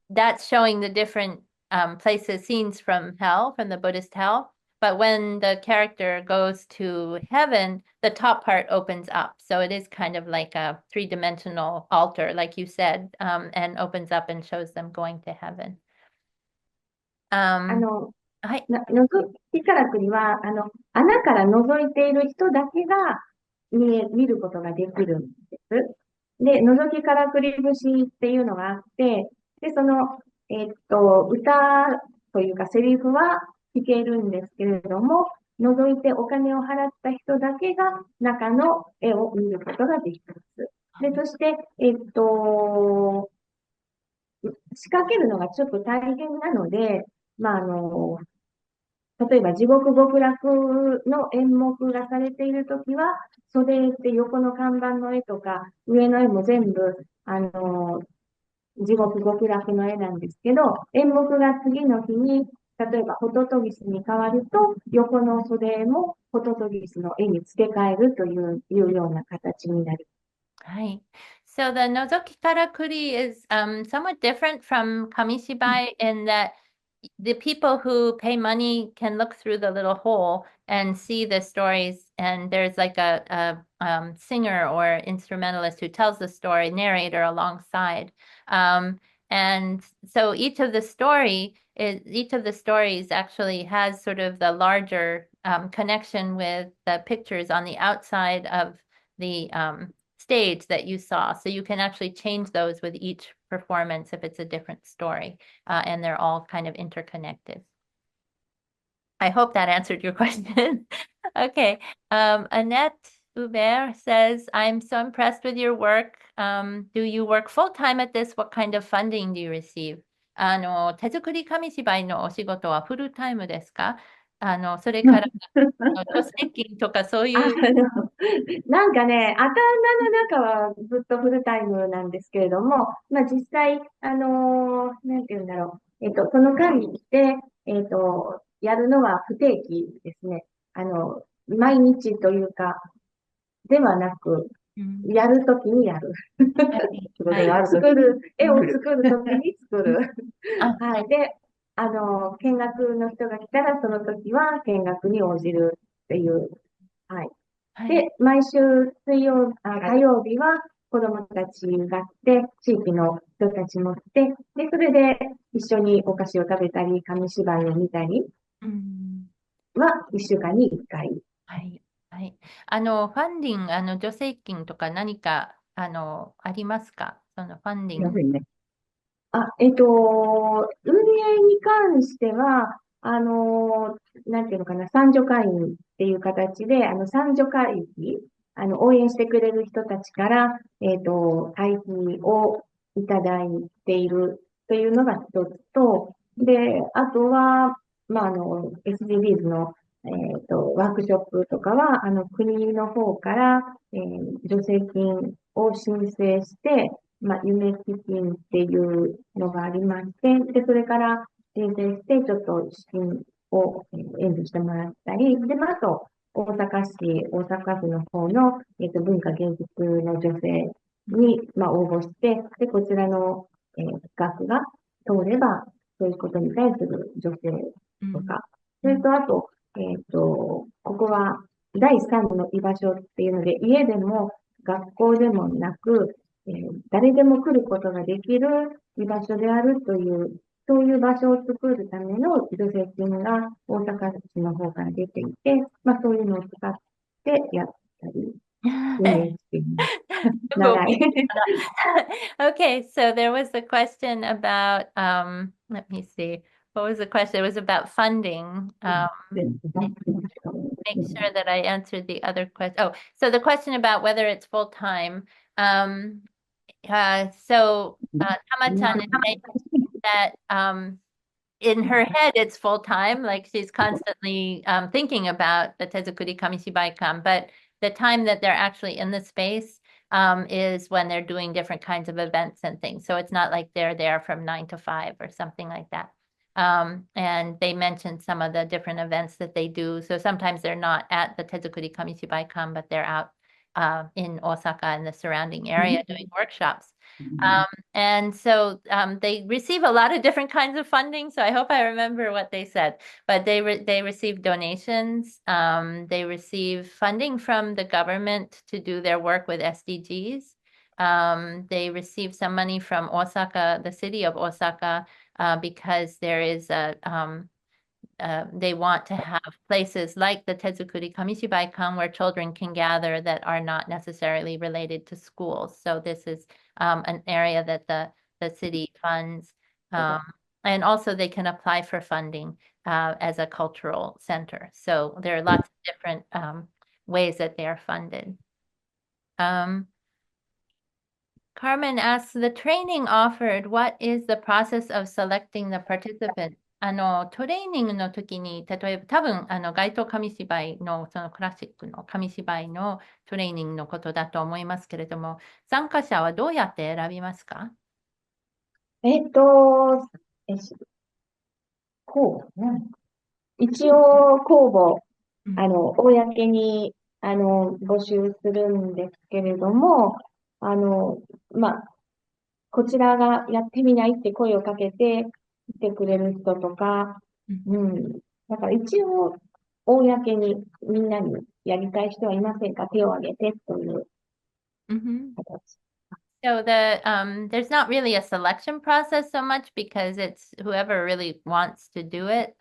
that's showing the different places, scenes from hell, from the Buddhist hell. But when the character goes to heaven, the top part opens up. So it is kind of like a three-dimensional altar, like you said, and opens up and shows them going to heaven. はい。覗きからくりは、穴から覗いている人だけが見ることができるんです。で、覗きからくり節っていうのがあって、で、その、歌というかセリフは聞けるんですけれども、覗いてお金を払った人だけが中の絵を見ることができます。で、そして、仕掛けるのがちょっと大変なので、まあ、例えば地獄極楽の演目がされているときは、袖って横の看板の絵とか、上の絵も全部、地獄極楽の絵なんですけど、演目が次の日に、例えばホトトギスに変わると、横の袖もホトトギスの絵に付け替えるというような形になります。はい。So the nozoki karakuri is somewhat different from kamishibai in that the people who pay money can look through the little hole and see the stories, and there's like a singer or instrumentalist who tells the story, narrator alongside. And so each of the stories actually has sort of the larger connection with the pictures on the outside of the stage that you saw. So you can actually change those with each performance if it's a different story, and they're all kind of interconnected. I hope that answered your question. Okay. Annette Hubert says, I'm so impressed with your work. Do you work full time at this? What kind of funding do you receive? 手作り紙芝居のお仕事はフルタイムですか？それから、助成金とかそういう。なんかね、頭の中はずっとフルタイムなんですけれども、まあ実際、なんて言うんだろう。その間にして、やるのは不定期ですね。毎日というか、ではなく、うんやるときにやる。はいはい絵を作るときに作る。あはい。で、見学の人が来たら、その時は見学に応じるっていう。はい。はいで、毎週火曜日は子供たちが来て、地域の人たちも来て、で、それで一緒にお菓子を食べたり、紙芝居を見たりうんは一週間に一回。はい。はい。ファンディング、助成金とか何か、ありますか？そのファンディング。運営に関しては、なんていうのかな、賛助会員っていう形で、賛助会費、応援してくれる人たちから、会費をいただいているというのが一つと、で、あとは、まあ、SDGs の、ワークショップとかは、国の方から、助成金を申請して、まあ、夢基金っていうのがありまして、で、それから申請して、ちょっと資金を援助してもらったり、で、まあ、あと、大阪府の方の、文化芸術の女性に、まあ、応募して、で、こちらの、額が通れば、そういうことに対する助成とか、それと、あと、ここは第三の居場所っていうので、家でも学校でもなく、誰でも来ることができる居場所であるという、そういう場所を作るための助成金が大阪市の方から出ていて、まあそういうのを使ってやったり、運営しています。長い。Okay, so there was a question about, let me see. What was the question? It was about funding. Make sure that I answered the other question. Oh, so the question about whether it's full time. Tama-chan is saying that in her head it's full time, like she's constantly thinking about the Tezukuri Kamishibai-kan, but the time that they're actually in the space is when they're doing different kinds of events and things. So it's not like they're there from 9 to 5 or something like that. And they mentioned some of the different events that they do. So sometimes they're not at the Tezukuri Kamishibai-kan, but they're out in Osaka and the surrounding area doing workshops. And so they receive a lot of different kinds of funding. So I hope I remember what they said. But they receive donations. They receive funding from the government to do their work with SDGs. They receive some money from Osaka, the city of Osaka, because there is they want to have places like the Tezukuri Kamishibai-kan where children can gather that are not necessarily related to schools. So this is an area that the city funds. And also they can apply for funding as a cultural center. So there are lots of different ways that they are funded. Carmen asks, the training offered, what is the process of selecting the participants? トレーニングの時に、例えば多分、街頭紙芝居の、そのクラシックの紙芝居のトレーニングのことだと思いますけれども、参加者はどうやって選びますか？こう、一応公募、公に、募集するんですけれども、まあ、こちらがやってみないって声をかけて来てくれる人とか、だから一応、公にみんなにやりたい人はいませんか？手を挙げてという形。So there's not really a selection process so much because it's whoever really wants to do it.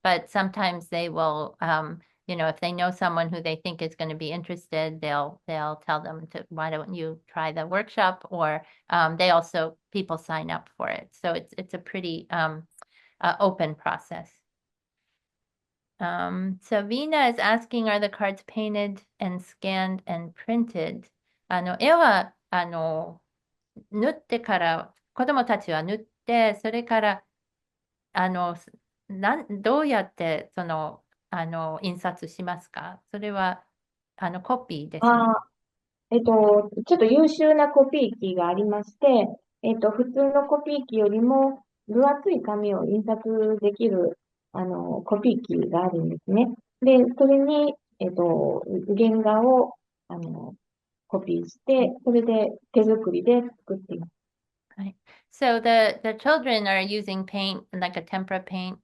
But sometimes they will, if they know someone who they think is going to be interested, they'll tell them to, why don't you try the workshop? Or people sign up for it. So it's a pretty open process. So Vina is asking, are the cards painted and scanned and printed? 絵は、縫ってから、子供たちは縫って、それから、あの、どうやって、印刷しますか？それは、コピーですね。ああ、ちょっと優秀なコピー機がありまして、普通のコピー機よりも分厚い紙を印刷できる、コピー機があるんですね。で、それに、原画を、あの、コピーして、それで手作りで作っています。Right. So the children are using paint, like a tempera paint,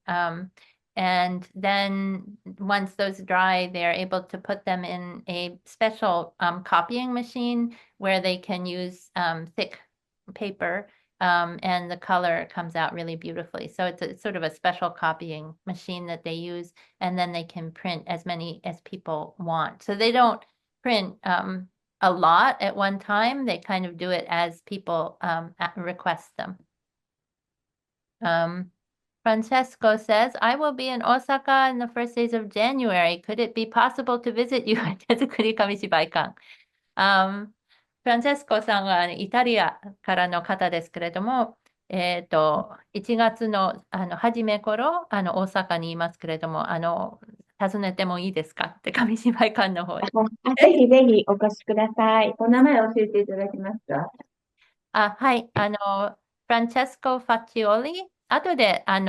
and then once those dry, they are able to put them in a special copying machine where they can use thick paper, and the color comes out really beautifully. So it's a sort of a special copying machine that they use, and then they can print as many as people want. So they don't print a lot at one time. They kind of do it as people request them. Francesco says, I will be in Osaka in the first days of January. Could it be possible to visit you at 手作り紙芝居館?フランチェスコさんはイタリアからの方ですけれども、1月の、初め頃、大阪にいますけれども、訪ねてもいいですかって紙芝居館の方に。ぜひぜひお越しください。お名前教えていただけますか？はい、フランチェスコ・ファチオリ、後で、連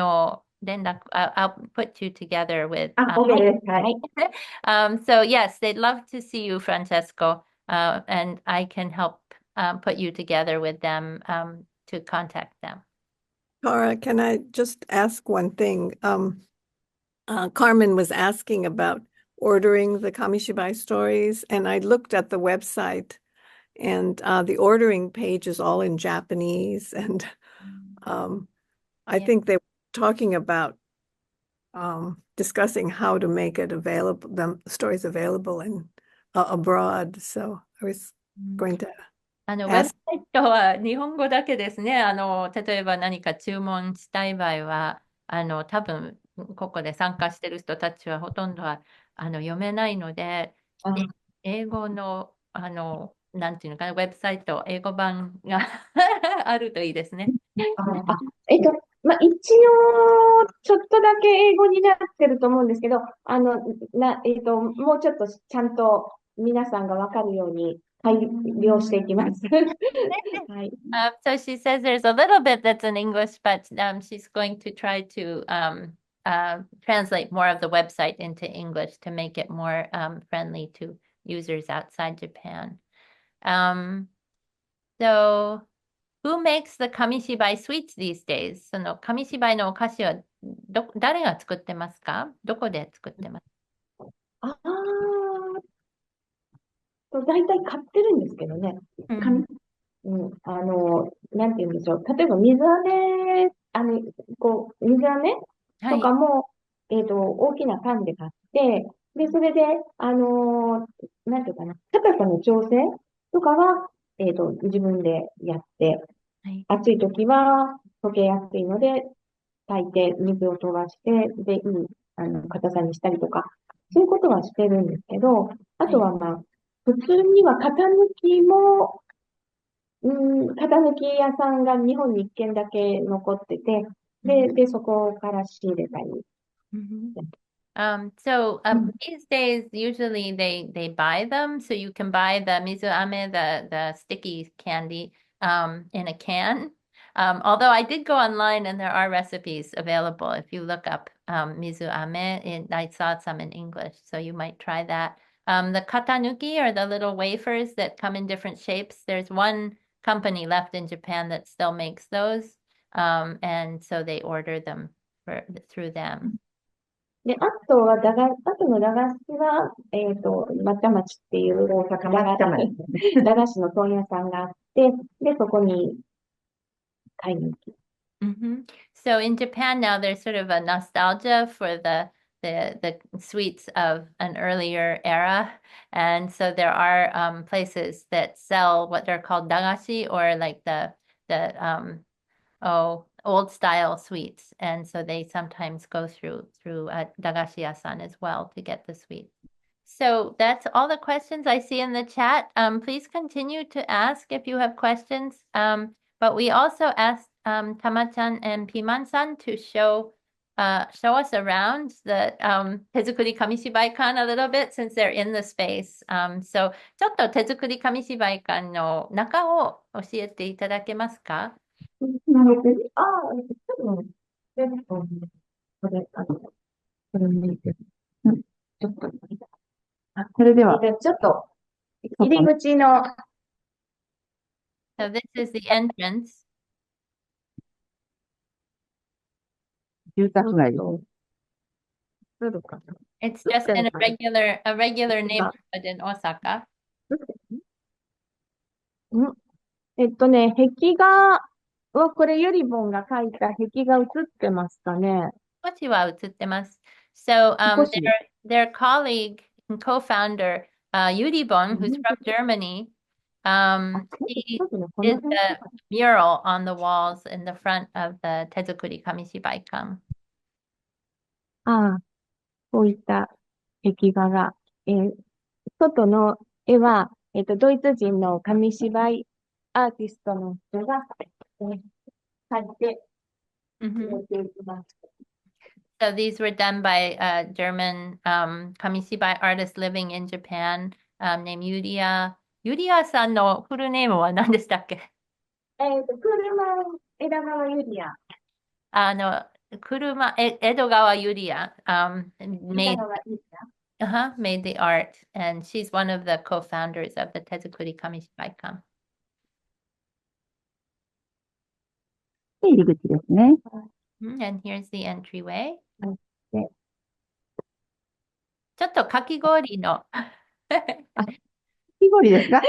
絡、I'll put you together with, OK です。はい。so yes, they'd love to see you, Francesco, and I can help put you together with them to contact them. Tara, can I just ask one thing? Carmen was asking about ordering the Kamishibai stories, and I looked at the website, and the ordering page is all in Japanese, and I Yeah. think they were talking about discussing how to make it available, the stories available in abroad. So I was going to ウェブサイトは日本語だけですね。例えば何か注文したい場合は、多分、ここで参加してる人たちはほとんどは、読めないので、あ英語の、なんていうのかな、ウェブサイト、英語版があるといいですね。一応、ちょっとだけ英語になってると思うんですけど、もうちょっとちゃんと皆さんがわかるように改良していきます。はい。So she says there's a little bit that's in English, but she's going to try to translate more of the website into English to make it more friendly to users outside Japan. So who makes the Kamishibai sweets these days? その紙芝居のお菓子は誰が作ってますか？どこで作ってます？あ大体買ってるんですけどね。紙なんて言うんでしょう。例えば水飴、水飴とかも、大きな缶で買って、で、それで、なんていうかな、高さの調整とかは、自分でやって、はい。暑い時は溶けやすいので、炊いて水を飛ばして、で、いい、硬さにしたりとか、そういうことはしてるんですけど、あとはまあ、普通には型抜きも、型抜き屋さんが日本に一軒だけ残ってて、で、そこから仕入れたり。So these days, usually they buy them, so you can buy the mizuame, the sticky candy, in a can. Although I did go online and there are recipes available if you look up mizuame. I saw some in English, so you might try that. The katanuki are the little wafers that come in different shapes. There's one company left in Japan that still makes those, and so they order them through them. で、あとの駄菓子は、抹茶町っていう大阪駄菓子の問屋さんがあって、で、そこに買いに行き。So in Japan now, there's sort of a nostalgia for the sweets of an earlier era, and so there are places that sell what they're called dagashi, or like the old style sweets. And so they sometimes go through Dagashiya-san as well to get the sweets. So that's all the questions I see in the chat. Please continue to ask if you have questions. But we also asked Tama-chan and Piman-san to show us around the Tezukuri Kamishibai-kan a little bit since they're in the space. So ちょっと手作り紙芝居館の中を教えていただけますか？なるほど。ああ、多分、これ、これもいいけど。ちょっと、それでは、ちょっと、入り口の、So this is the entrance. 住宅街を、するかな。 It's just in a regular neighborhood in Osaka. 壁画は、これ、ゆりぼんが描いた壁画映ってますかね。少しは映ってます。So 少し。 their colleague and co-founder, Yuribon, who's from Germany, he そうですね、こ did の辺 the mural on the walls in the front of the Tezukuri Kamishibai-kan. ああ、こういった壁画が、外の絵は、ドイツ人の紙芝居アーティストの人が、描いてく Mhm. れています。 So these were done by a German Kamishibai artist living in Japan named Yuria. Yuria-san のフルネームは何でしたっけ？枝川ゆりや。江戸川ユリア 枝 made 川ゆりや。 made the art, and she's one of the co-founders of the Tezukuri Kamishibai-kan. 入り口ですね。 And here's the entryway. でちょっとかき氷のかき氷ですか？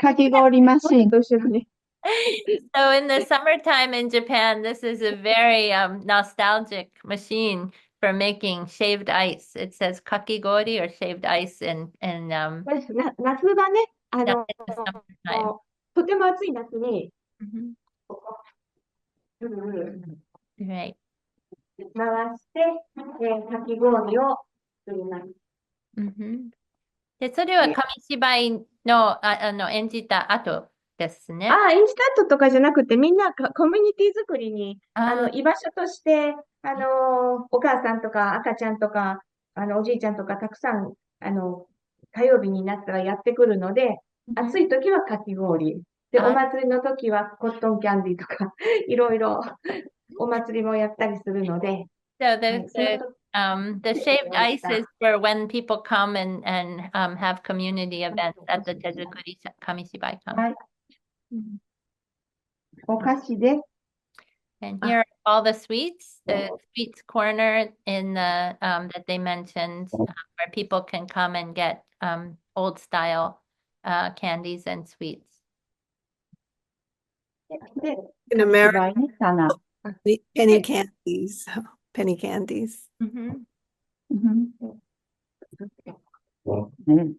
かき氷マシーン。と一緒に。So in the summertime in Japan, this is a very nostalgic machine for making shaved ice. It says kakigori or shaved ice in これ夏場ね、in the summertime. とても暑い夏に、 Mhm. ぐるぐる Right. 回して、かき氷を作ります。Mhm. で、それは紙芝居の、演じた後ですね。ああ、インスタントとかじゃなくて、みんなコミュニティ作りに、あ居場所として、お母さんとか赤ちゃんとか、おじいちゃんとかたくさん、火曜日になったらやってくるので、暑い時はかき氷。で、あお祭りの時はコットンキャンディーとか、いろいろお祭りもやったりするので、So はい、その時 the shaved ice is for when people come and have community events at the Tezukuri Kamishibai-kan. はい。お菓子で、 And here are all the sweets, the sweets corner in the that they mentioned, where people can come and get old style candies and sweets. で、 In America, 芝居に棚。 penny candies, penny candies. Mhm. ね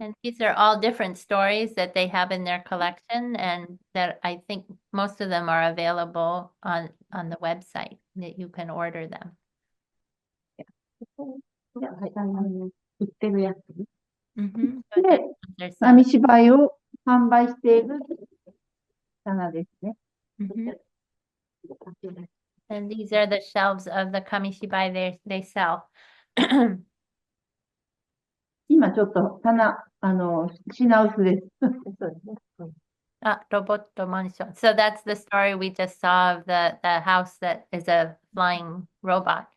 And these are all different stories that they have in their collection, and that I think most of them are available on the website that you can order them. 売ってるやつ。 Mhm. で、 There's 紙 some. 芝居を販売している棚ですね。 Mhm. And these are the shelves of the kamishibai they sell. 今ちょっと棚、品薄です。そうですね。Robot mansion. So that's the story we just saw of the house that is a flying robot.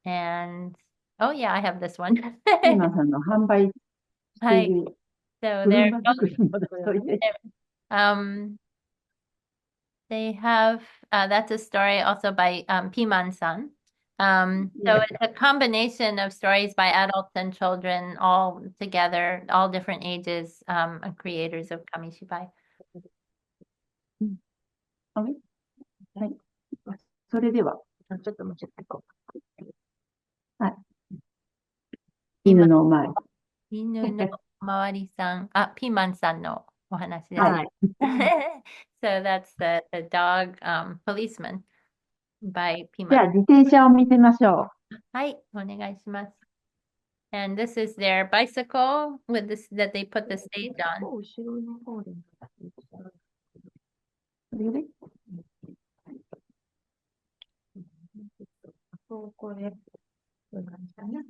And oh yeah, I have this one. 今さんの販売している So they're 車作りも出しといて。 they have that's a story also by Piman-san. So it's a combination of stories by adults and children all together, all different ages, creators of Kamishibai. それでは、ちょっともうちょっとこ犬の前。犬のおまわりさん、ピーマンさんのお話です。はい。 So that's the dog policeman. by じゃあ、 Piman. 自転車を見せましょう。はい、お願いします。And this is their bicycle with this that they put the stage on. 後ろの方で。これでそうこれ。こんな感じかな。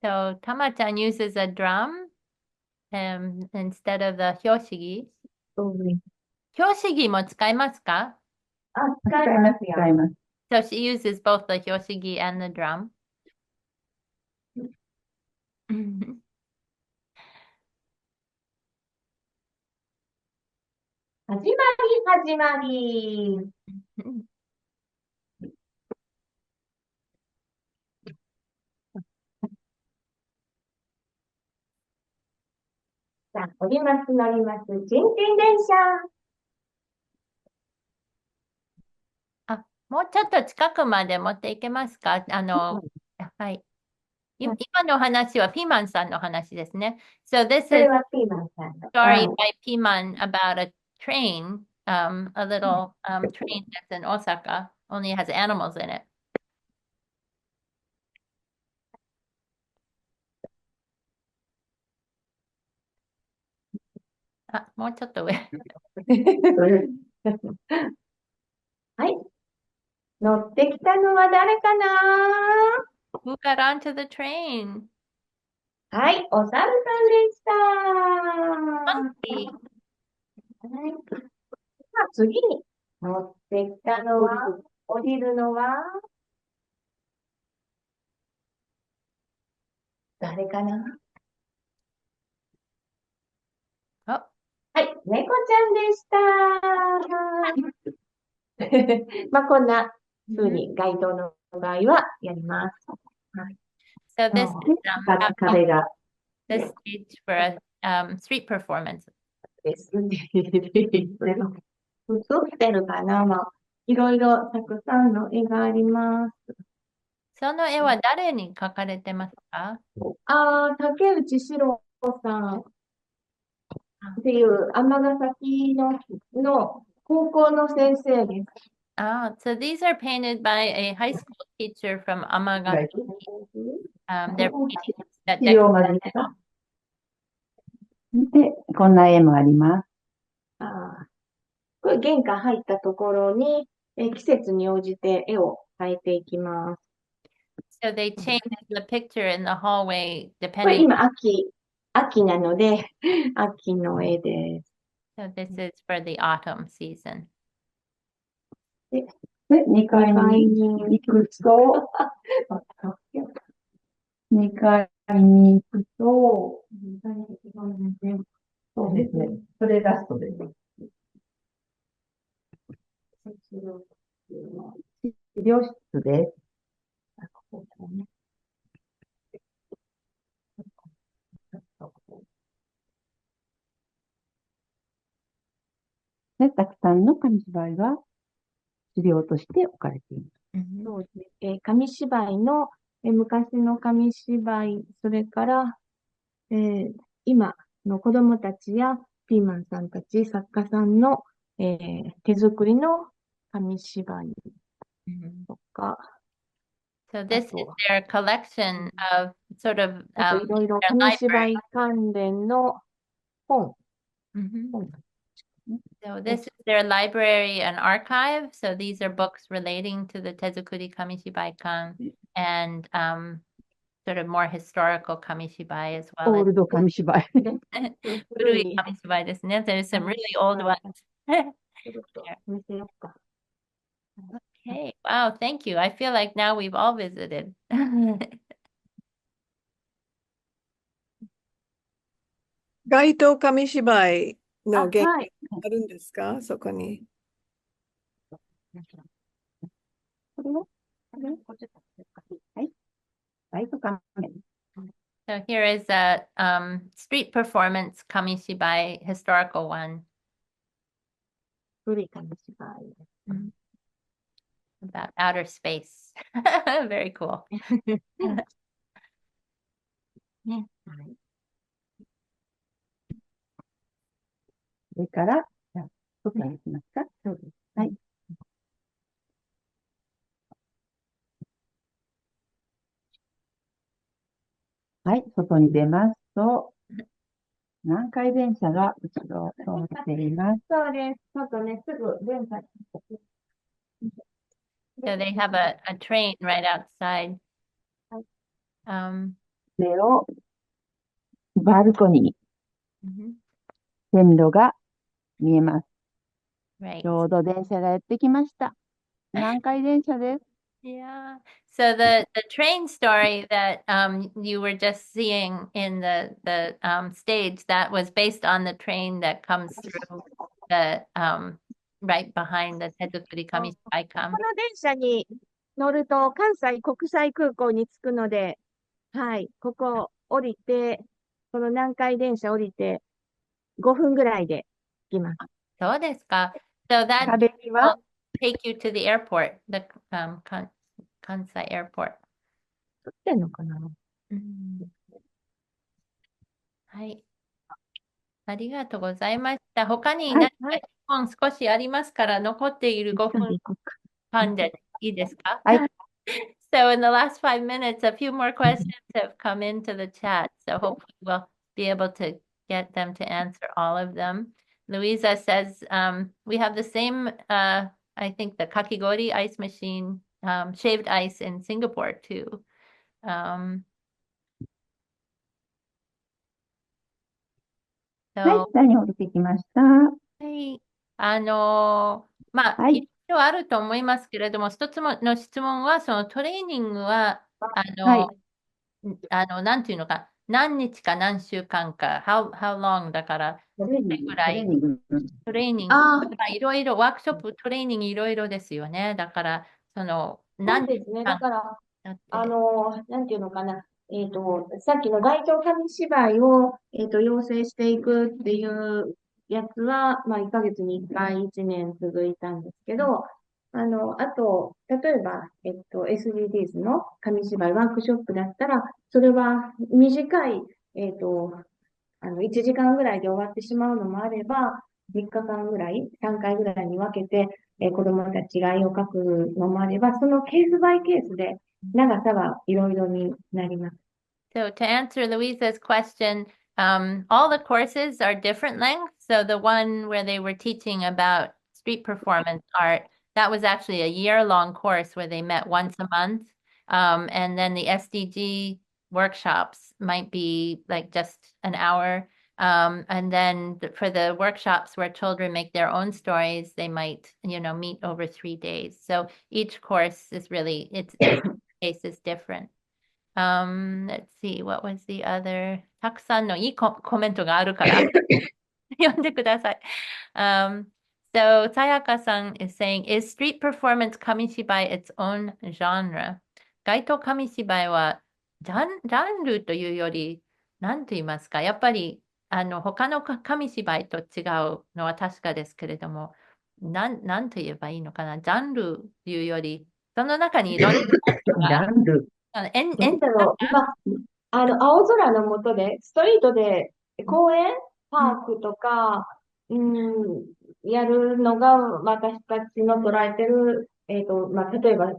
So Tama-chan uses a drum instead of the hyoshigi. hyoshigi も使いますか？あ、使使いいま、ますすよ。使います。So she uses both the hyoshigi and the drum. 始まり、始まり。さあ、乗ります、乗ります。新天電車。もうちょっと近くまで持っていけますか？はい。今の話はピーマンさんの話ですね。So this それ is はピーマンさんの。 story by Piman about a train, a little train that's in Osaka, only has animals in it. もうちょっと上。はい。乗ってきたのは誰かな？ Who got onto the train? はい、お猿さんでした。Monkey. はい。さあ、次に乗ってきたのは、降りるのは、誰かな？あ、はい、猫ちゃんでした。まあ、こんな風に街頭の場合はやります。So this is 壁が the stage for a street performance. ですね。映ってるかな？まあ、いろいろたくさんの絵があります。その絵は誰に描かれてますか？竹内史郎さんっていう尼崎の高校の先生です。So these are painted by a high school teacher from Amagaki. They're paintings that 資料まで来た。で、こんな絵もあります。これ玄関入ったところに、季節に応じて絵を描いていきます。So they change the picture in the hallway これ depending. 今秋なので、秋の絵です。So this is for the autumn season. で、2階に行くと、2階に行くと、そうですね。それラストです。資料室です。ね、たくさんの紙芝居が資料として置かれています。そうですね。紙芝居の、昔の紙芝居、それから、今の子供たちやピーマンさんたち、作家さんの、手作りの紙芝居とか、So this is their collection of sort of あといろいろ their 紙 library. 芝居関連の本。 So this is their library and archive. So these are books relating to the Tezukuri Kamishibai-kan and sort of more historical Kamishibai as オ well ールド紙芝居。 as 古い Kamishibai ですね. There's some really old ones. 見せようか。 Okay. Wow. Thank you. I feel like now we've all visited. 街頭紙芝居の原はい。あるんですか？そこに。これをはい。バイトカメラ。 So here is a street performance Kamishibai historical one 古い紙芝居。 about outer space. Very cool. ね。はい。それから、じゃあ、外に行きますか？そうです。はい。はい、外に出ますと、南海電車が後ろを通っています。そうです。ちょっとね、すぐ電車。 So they have a train right outside. Um, これを、バルコニmhm, ー、線路が見えます。 right. ちょうど電車がやってきました。南海電車です。Yeah. So the train story that you were just seeing in the stage, that was based on the train that comes through the right behind the Tezukuri Kamishibai こ Kam. の電車に乗ると関西国際空港に着くので、はい、ここ降りて、この南海電車降りて5分ぐらいで着きます。そうですか。So that 壁には will take you to the airport, the Kansai airport. 撮ってんのかな？はい。ありがとうございました。他にはい何か質問少しありますから、残っている5分間でいいですか？はい。So in the last 5 minutes, a few more questions have come into the chat. So hopefully we'll be able to get them to answer all of them. Louisa says, we have the same, I think the kakigori ice machine, shaved ice in Singapore too. Um, はい、 so 何降りてきました。はい。まあ、はいいろいろあると思いますけれども、一つの質問は、そのトレーニングは、はい。なんていうのか、何日か何週間か、how long だから、トレーニング、ぐらいトレーニング。トレーニング、ああ、まあいろいろ、ワークショップ、トレーニングいろいろですよね。だから、そう何日ですね。だ間から、やって、なんていうのかな。さっきの街頭紙芝居を、養成していくっていうやつは、まあ、1ヶ月に1回1年続いたんですけど、あと、例えば、SDGs の紙芝居ワークショップだったら、それは短い、1時間ぐらいで終わってしまうのもあれば、3日間ぐらい、3回ぐらいに分けて、子供たちが絵を描くのもあれば、そのケースバイケースで長さはいろいろになります。So to answer Louisa's question, all the courses are different lengths. So the one where they were teaching about street performance art, that was actually a year-long course where they met once a month. And then the SDG workshops might be like just an hour. And then for the workshops where children make their own stories, they might, meet over 3 days. So each course is really, its case is different. Let's see, what was the other? たくさんのいいコメントがあるから読んでください。So Sayaka-san is saying, is street performance kamishibai its own genre? 街頭紙芝居はジャンルというより、何と言いますか、やっぱり他の紙芝居と違うのは確かですけれども、なんと言えばいいのかな、ジャンルというより、その中にいろんなジャンル。なんだろう、青空の下で、ストリートで公園、パークとか、やるのが私たちの捉えてる、まあ、例えば、道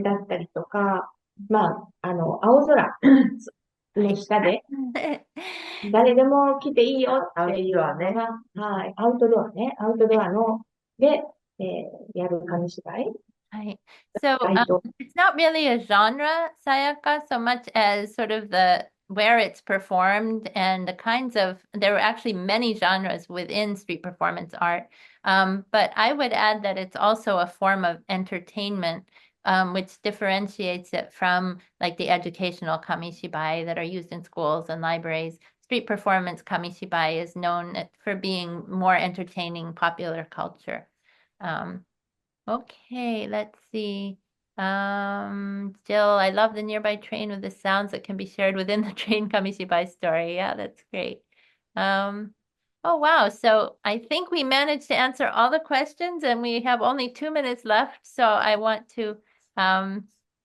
だったりとか、まあ、青空の下で、誰でも来ていいよっていうのが、はい、アウトドアね、アウトドアの、で、やる紙芝居。Right. So it's not really a genre, Sayaka, so much as sort of where it's performed and the kinds of, there are actually many genres within street performance art. But I would add that it's also a form of entertainment, which differentiates it from like the educational kamishibai that are used in schools and libraries. Street performance kamishibai is known for being more entertaining popular culture. Okay, let's see. Jill, I love the nearby train with the sounds that can be shared within the train Kamishibai story. Yeah, that's great. Oh, wow. So I think we managed to answer all the questions and we have only 2 minutes left. So I want to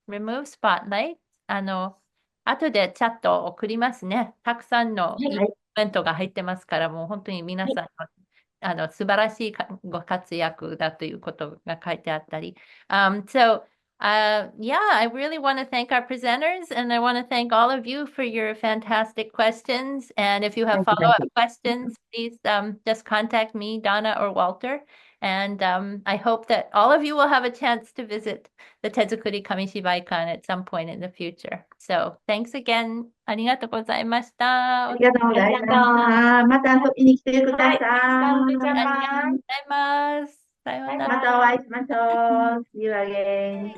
remove spotlight. 後でチャットを送りますね。たくさんのいいコメントが入ってますから、もう本当に皆さんの素晴らしいご活躍だということが書いてあったり。So, yeah, I really want to thank our presenters and I want to thank all of you for your fantastic questions. And if you have Thank you, follow-up thank questions, please just contact me, Donna, or Walter. And I hope that all of you will have a chance to visit the Tezukuri Kamishibaikan at some point in the future. So thanks again. ありがとうございました。ありがとうございました。また遊びに来てください。ありがとうございます。さようなら。またお会いしましょう。See you again.